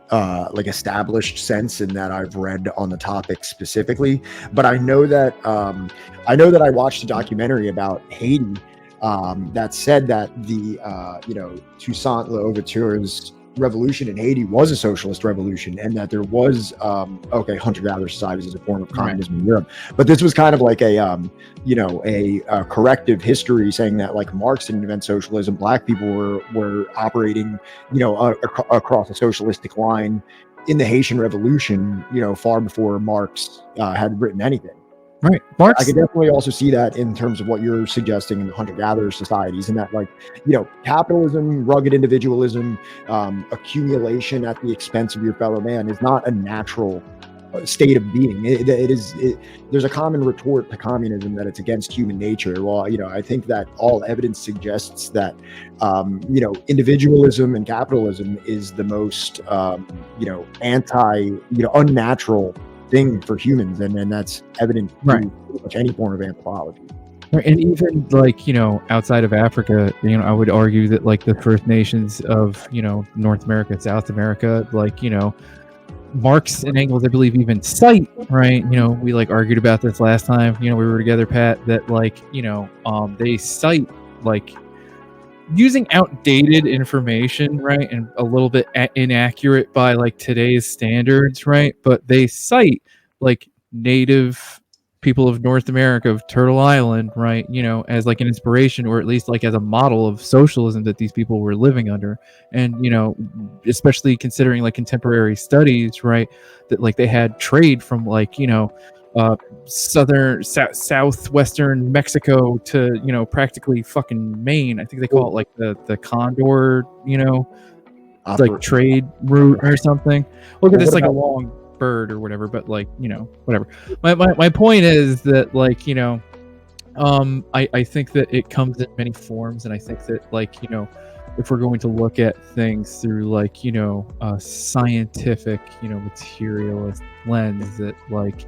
Speaker 3: like established sense, in that I've read on the topic specifically, but I know that I watched a documentary about Haiti that said that the Toussaint Louverture's revolution in Haiti was a socialist revolution, and that there was hunter-gatherer societies as a form of communism in Europe. But this was kind of like a corrective history, saying that like Marx didn't invent socialism. Black people were operating, across a socialistic line in the Haitian Revolution, far before Marx had written anything.
Speaker 5: Right. Marx.
Speaker 3: I could definitely also see that in terms of what you're suggesting in the hunter-gatherer societies, and that like, capitalism, rugged individualism, accumulation at the expense of your fellow man is not a natural state of being. There's a common retort to communism that it's against human nature. Well, I think that all evidence suggests that, individualism and capitalism is the most, unnatural thing for humans, and that's evident
Speaker 5: right
Speaker 3: in pretty much any form of anthropology.
Speaker 5: And even like, outside of Africa, I would argue that like the First Nations of, North America, South America, like, Marx and Engels, I believe, even cite, right, we like argued about this last time, we were together, Pat, that like, they cite like using outdated information, right, and a little bit inaccurate by like today's standards, right, but they cite like native people of North America, of Turtle Island, right, as like an inspiration, or at least like as a model of socialism that these people were living under. And especially considering like contemporary studies, right, that like they had trade from like southwestern Mexico to practically fucking Maine. I think they call it like the Condor, like trade route or something. Look at this, like a long bird or whatever, but like whatever. My point is that like I think that it comes in many forms, and I think that like if we're going to look at things through like a scientific materialist lens, that like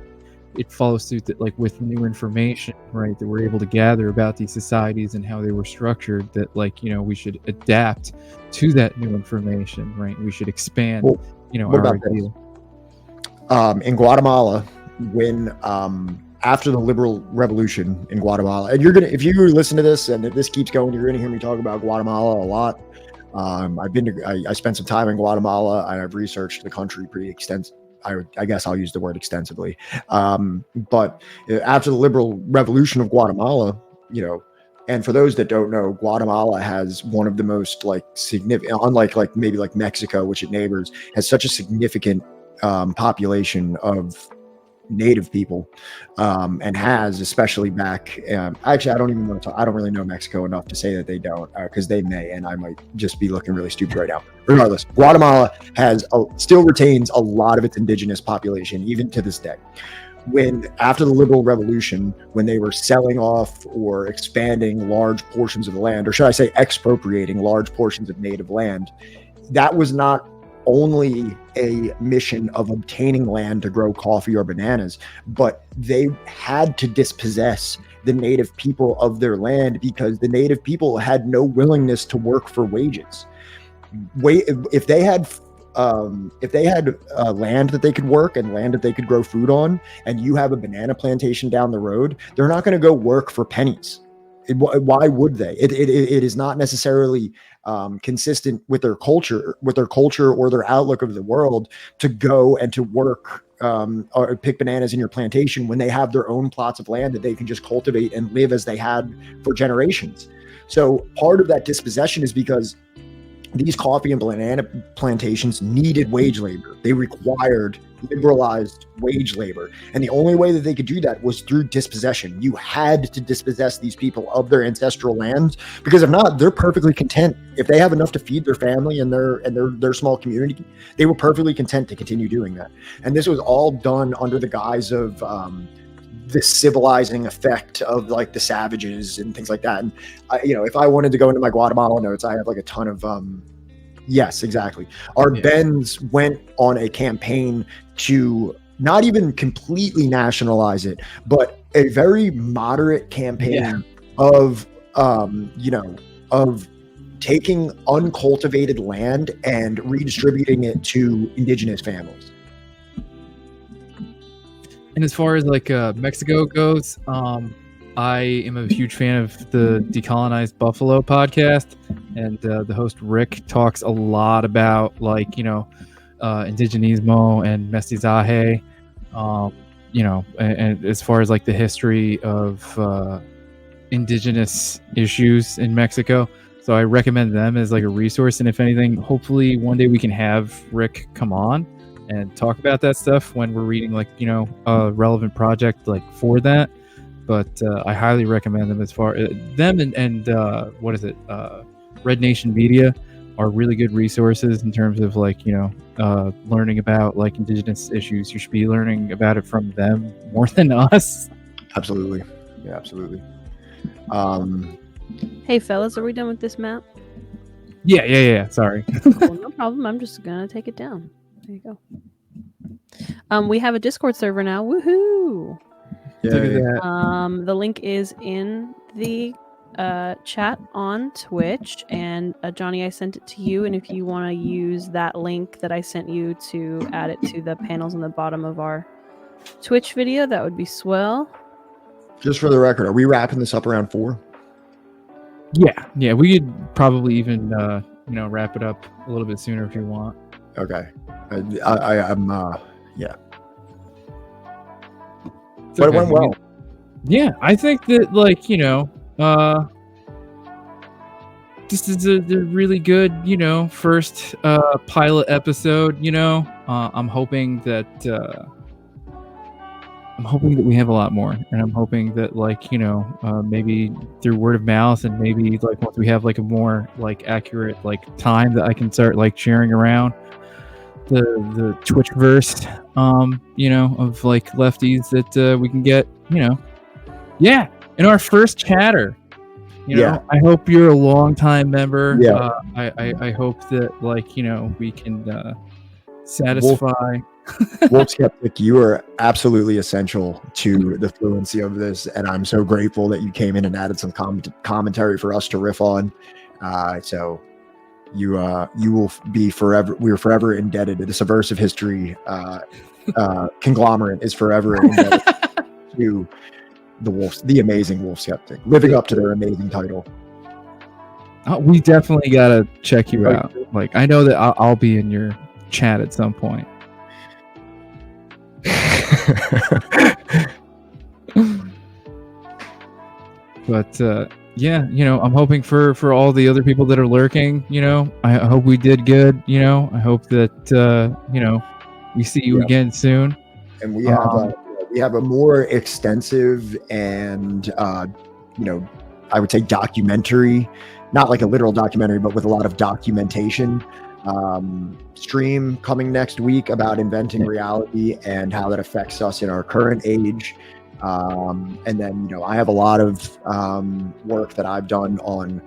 Speaker 5: it follows suit that like with new information, right, that we're able to gather about these societies and how they were structured, that like, we should adapt to that new information, right? We should expand,
Speaker 3: Well, what
Speaker 5: our
Speaker 3: about this?
Speaker 5: idea.
Speaker 3: In Guatemala, when after the liberal revolution in Guatemala, and if you listen to this and if this keeps going, you're gonna hear me talk about Guatemala a lot. I spent some time in Guatemala. I've researched the country pretty extensive. I guess I'll use the word extensively. But after the liberal revolution of Guatemala, and for those that don't know, Guatemala has one of the most like significant, unlike like maybe like Mexico, which it neighbors, has such a significant population of native people, and has, especially back. Actually, I don't even want to talk. I don't really know Mexico enough to say that they don't, because they may, and I might just be looking really stupid right now. Regardless, Guatemala still retains a lot of its indigenous population even to this day. After the liberal revolution, when they were selling off or expanding large portions of the land, or should I say expropriating large portions of native land, that was not only a mission of obtaining land to grow coffee or bananas, but they had to dispossess the native people of their land because the native people had no willingness to work for wages. If they had land that they could work and land that they could grow food on, and you have a banana plantation down the road, they're not going to go work for pennies. Why would they? It is not necessarily consistent with their culture or their outlook of the world to go and to work or pick bananas in your plantation when they have their own plots of land that they can just cultivate and live as they had for generations. So part of that dispossession is because these coffee and banana plantations needed wage labor. They required liberalized wage labor. And the only way that they could do that was through dispossession. You had to dispossess these people of their ancestral lands, because if not, they're perfectly content. If they have enough to feed their family and their small community, they were perfectly content to continue doing that. And this was all done under the guise of the civilizing effect of like the savages and things like that. And if I wanted to go into my Guatemala notes, I have like a ton of yes, exactly. Benz went on a campaign to not even completely nationalize it, but a very moderate campaign of taking uncultivated land and redistributing it to indigenous families.
Speaker 5: And as far as like Mexico goes, I am a huge fan of the Decolonized Buffalo podcast, and the host Rick talks a lot about like indigenismo and mestizaje, and as far as like the history of indigenous issues in Mexico. So I recommend them as like a resource, and if anything, hopefully one day we can have Rick come on and talk about that stuff when we're reading like a relevant project like for that. But I highly recommend them. As far them and what is it, Red Nation Media are really good resources in terms of like learning about like indigenous issues. You should be learning about it from them more than us.
Speaker 3: Absolutely. Yeah, absolutely.
Speaker 4: Hey fellas, are we done with this map?
Speaker 5: Yeah. Sorry.
Speaker 4: Cool, no problem. I'm just gonna take it down. There you go. We have a Discord server now. Woohoo!
Speaker 5: Look at that.
Speaker 4: The link is in the chat on Twitch, and Johnny, I sent it to you. And if you want to use that link that I sent you to add it to the panels on the bottom of our Twitch video, that would be swell.
Speaker 3: Just for the record, are we wrapping this up around 4?
Speaker 5: Yeah. We could probably even wrap it up a little bit sooner if you want.
Speaker 3: Okay. I'm yeah.
Speaker 5: It's
Speaker 3: But
Speaker 5: okay.
Speaker 3: it went well.
Speaker 5: Yeah, I think that like this is a really good first pilot episode. I'm hoping that we have a lot more, and I'm hoping that like maybe through word of mouth, and maybe like once we have like a more like accurate like time that I can start like sharing around the Twitchverse, of like lefties that we can get, in our first chatter. I hope you're a long time member.
Speaker 3: Yeah.
Speaker 5: I hope that like we can satisfy
Speaker 3: Wolf Skeptic, you are absolutely essential to the fluency of this, and I'm so grateful that you came in and added some commentary for us to riff on. So you will be forever. We are forever indebted. The Subversive History conglomerate is forever indebted to the amazing Wolf Skeptic, living up to their amazing title.
Speaker 5: Oh, we definitely gotta check you out. Like, I know that I'll be in your chat at some point. But yeah, I'm hoping for all the other people that are lurking. I hope we did good. I hope that we see you again soon.
Speaker 3: And we have a more extensive and I would say documentary, not like a literal documentary, but with a lot of documentation stream coming next week about inventing reality and how that affects us in our current age. And then, I have a lot of work that I've done on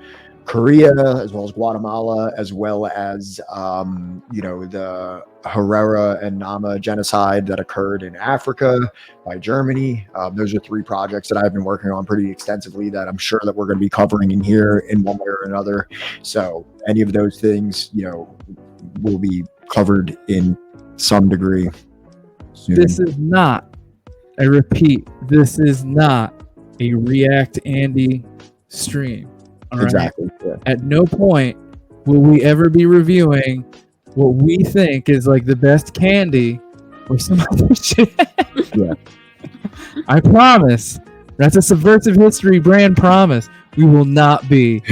Speaker 3: Korea, as well as Guatemala, as well as, the Herero and Nama genocide that occurred in Africa by Germany. Those are 3 projects that I've been working on pretty extensively that I'm sure that we're going to be covering in here in one way or another. So any of those things, will be covered in some degree soon.
Speaker 5: This is not, I repeat, this is not a React Andy stream. All right?
Speaker 3: Exactly. Yeah.
Speaker 5: At no point will we ever be reviewing what we think is like the best candy or some other shit.
Speaker 3: Yeah.
Speaker 5: I promise. That's a Subversive History brand promise. We will not be,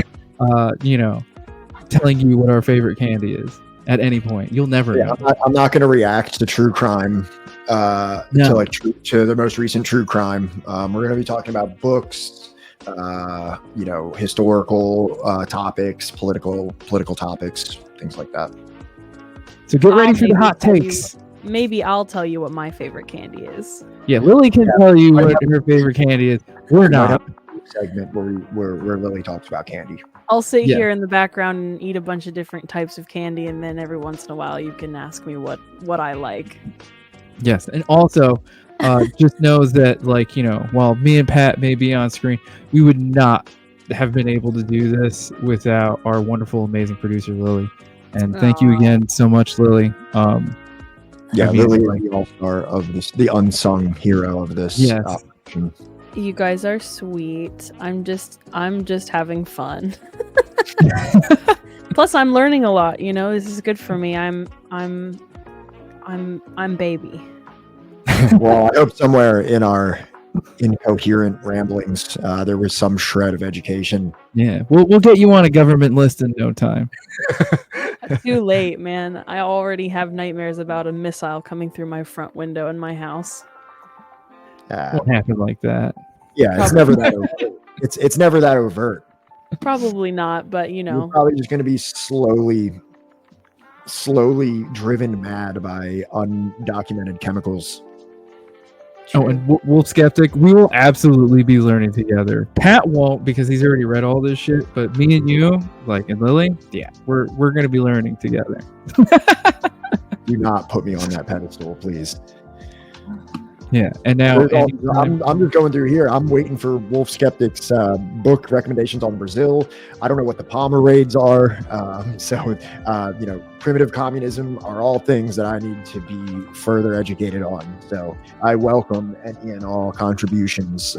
Speaker 5: telling you what our favorite candy is at any point. You'll never know.
Speaker 3: I'm not going to react to true crime, to the most recent true crime. We're going to be talking about books, historical topics, political topics, things like that.
Speaker 5: So get ready for the hot takes.
Speaker 4: Maybe I'll tell you what my favorite candy is.
Speaker 5: Yeah, Lily can tell you what her favorite candy is. We're not.
Speaker 3: Segment where Lily talks about candy.
Speaker 4: I'll sit here in the background and eat a bunch of different types of candy, and then every once in a while you can ask me what I like.
Speaker 5: Yes, and also just knows that, while me and Pat may be on screen, we would not have been able to do this without our wonderful, amazing producer, Lily. And thank you again so much, Lily.
Speaker 3: Lily is the all-star of this, the unsung hero of this operation.
Speaker 4: You guys are sweet. I'm just having fun. Plus, I'm learning a lot. This is good for me. I'm baby.
Speaker 3: Well, I hope somewhere in our incoherent ramblings, there was some shred of education.
Speaker 5: Yeah, we'll get you on a government list in no time.
Speaker 4: Too late, man. I already have nightmares about a missile coming through my front window in my house.
Speaker 5: It won't happen like that.
Speaker 3: Yeah, it's never that overt. It's never that overt.
Speaker 4: Probably not, but
Speaker 3: You're probably just going to be slowly driven mad by undocumented chemicals.
Speaker 5: Oh, and Wolf Skeptic, we will absolutely be learning together. Pat won't because he's already read all this shit, but me and you, and Lily, we're going to be learning together.
Speaker 3: Do not put me on that pedestal, please.
Speaker 5: Yeah, and now
Speaker 3: I'm just going through here. I'm waiting for Wolf Skeptic's book recommendations on Brazil. I don't know what the Palmer raids are. Primitive communism are all things that I need to be further educated on. So I welcome any and all contributions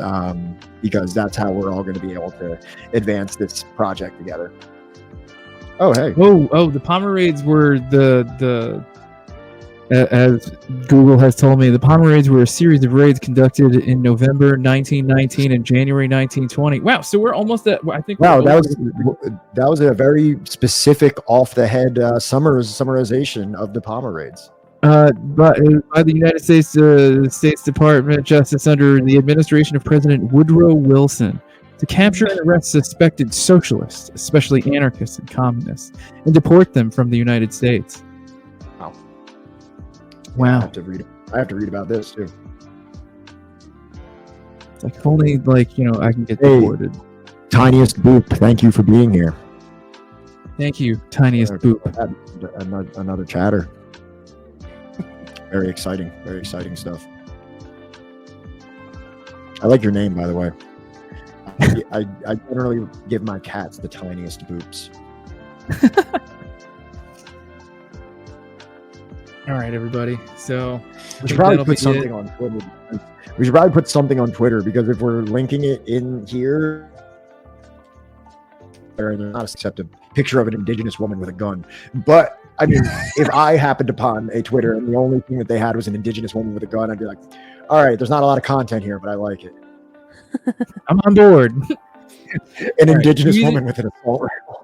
Speaker 3: because that's how we're all going to be able to advance this project together. Oh, hey.
Speaker 5: Oh, the Palmer raids were the as Google has told me, the Palmer raids were a series of raids conducted in November 1919 and January 1920. Wow, so we're almost at, I think.
Speaker 3: Wow, that was a very specific, off-the-head summarization of the Palmer raids.
Speaker 5: But by the United States Department of Justice under the administration of President Woodrow Wilson to capture and arrest suspected socialists, especially anarchists and communists, and deport them from the United States. Wow.
Speaker 3: I have to read about this too.
Speaker 5: It's like, if only I can get deported.
Speaker 3: Tiniest Boop, thank you for being here.
Speaker 5: Thank you, Tiniest Boop.
Speaker 3: Another chatter. very exciting stuff. I like your name, by the way. I generally give my cats the tiniest boops.
Speaker 5: All right, everybody. So
Speaker 3: We should probably put something on Twitter. We should probably put something on Twitter because if we're linking it in here, they're not accept a picture of an indigenous woman with a gun. But I mean, if I happened upon a Twitter and the only thing that they had was an indigenous woman with a gun, I'd be like, all right, there's not a lot of content here, but I like it.
Speaker 5: I'm on board.
Speaker 3: An indigenous woman with an assault rifle.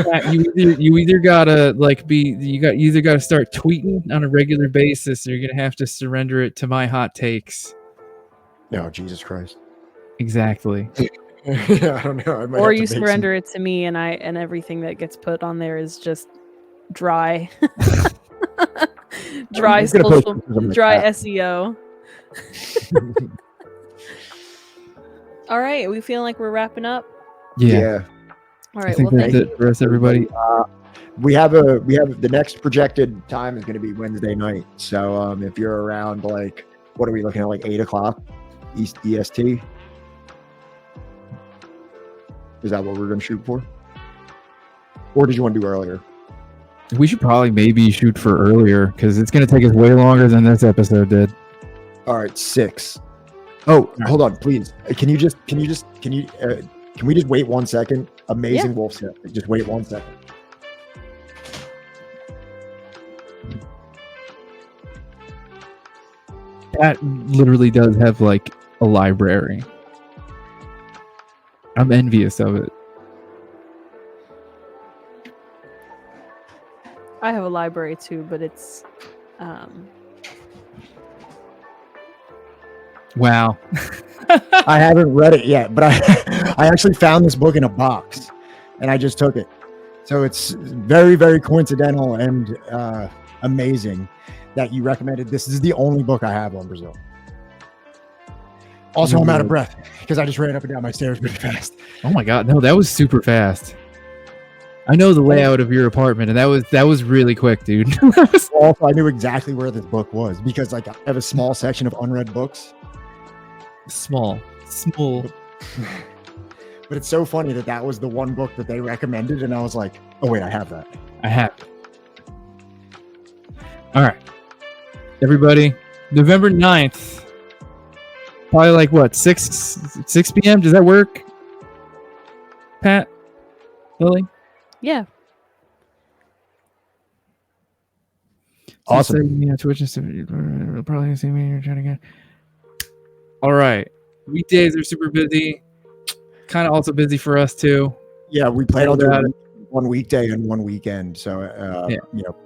Speaker 5: Yeah, you either gotta you either gotta start tweeting on a regular basis, or you're gonna have to surrender it to my hot takes.
Speaker 3: No, Jesus Christ.
Speaker 5: Exactly.
Speaker 3: Yeah, I don't know.
Speaker 4: Or you surrender it to me, and everything that gets put on there is just dry, dry social, dry SEO. All right, we feel like we're wrapping up.
Speaker 5: Yeah.
Speaker 4: All
Speaker 5: I
Speaker 4: right.
Speaker 5: think
Speaker 4: Well,
Speaker 5: that's
Speaker 4: thank you.
Speaker 5: it for us, everybody.
Speaker 3: We have the next projected time is going to be Wednesday night. So if you're around, like, what are we looking at, like 8:00 East EST? Is that what we're going to shoot for? Or did you want to do earlier?
Speaker 5: We should probably maybe shoot for earlier because it's gonna take us way longer than this episode did.
Speaker 3: All right, 6. Oh, hold on, please. Can we just wait 1 second? Amazing wolf set. Just wait 1 second.
Speaker 5: That literally does have like a library. I'm envious of it.
Speaker 4: I have a library too, but it's
Speaker 5: Wow.
Speaker 3: I haven't read it yet, but I actually found this book in a box, and I just took it. So it's very, very coincidental and amazing that you recommended. This is the only book I have on Brazil. Also, I'm out of breath because I just ran up and down my stairs pretty fast.
Speaker 5: Oh my god, no, that was super fast. I know the layout of your apartment, and that was really quick, dude.
Speaker 3: Also, I knew exactly where this book was because, like, I have a small section of unread books.
Speaker 5: Small.
Speaker 3: But it's so funny that was the one book that they recommended, and I was like, oh wait, I have that.
Speaker 5: I have it. All right, everybody, November 9th, probably like what, 6 p.m. Does that work? Pat, Lily?
Speaker 4: yeah.
Speaker 3: Awesome.
Speaker 5: Yeah, Twitch and probably see me. You're trying to get. All right, weekdays are super busy. Kind of also busy for us too.
Speaker 3: Yeah, we plan on doing one weekday and one weekend. So,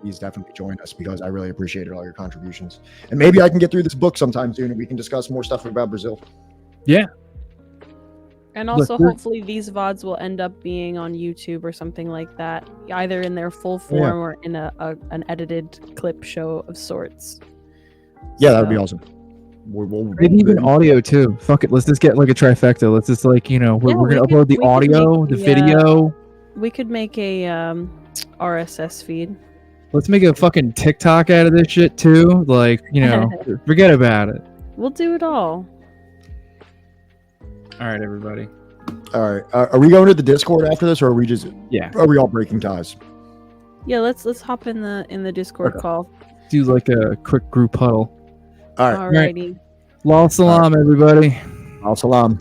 Speaker 3: please definitely join us because I really appreciated all your contributions. And maybe I can get through this book sometime soon and we can discuss more stuff about Brazil.
Speaker 5: Yeah.
Speaker 4: And also, hopefully, these VODs will end up being on YouTube or something like that, either in their full form or in an edited clip show of sorts.
Speaker 3: Yeah, that would be awesome.
Speaker 5: Maybe even audio too. Fuck it. Let's just get like a trifecta. Let's just like, we're going to upload the audio, the video.
Speaker 4: We could make a RSS feed.
Speaker 5: Let's make a fucking TikTok out of this shit too. Like, forget about it.
Speaker 4: We'll do it all.
Speaker 5: All right, everybody.
Speaker 3: All right. Are we going to the Discord after this, or are we just?
Speaker 5: Yeah.
Speaker 3: Are we all breaking ties?
Speaker 4: Yeah, let's hop in the Discord call.
Speaker 5: Do like a quick group huddle.
Speaker 3: All right.
Speaker 4: Alrighty.
Speaker 5: Lal salam, everybody.
Speaker 3: Al salam.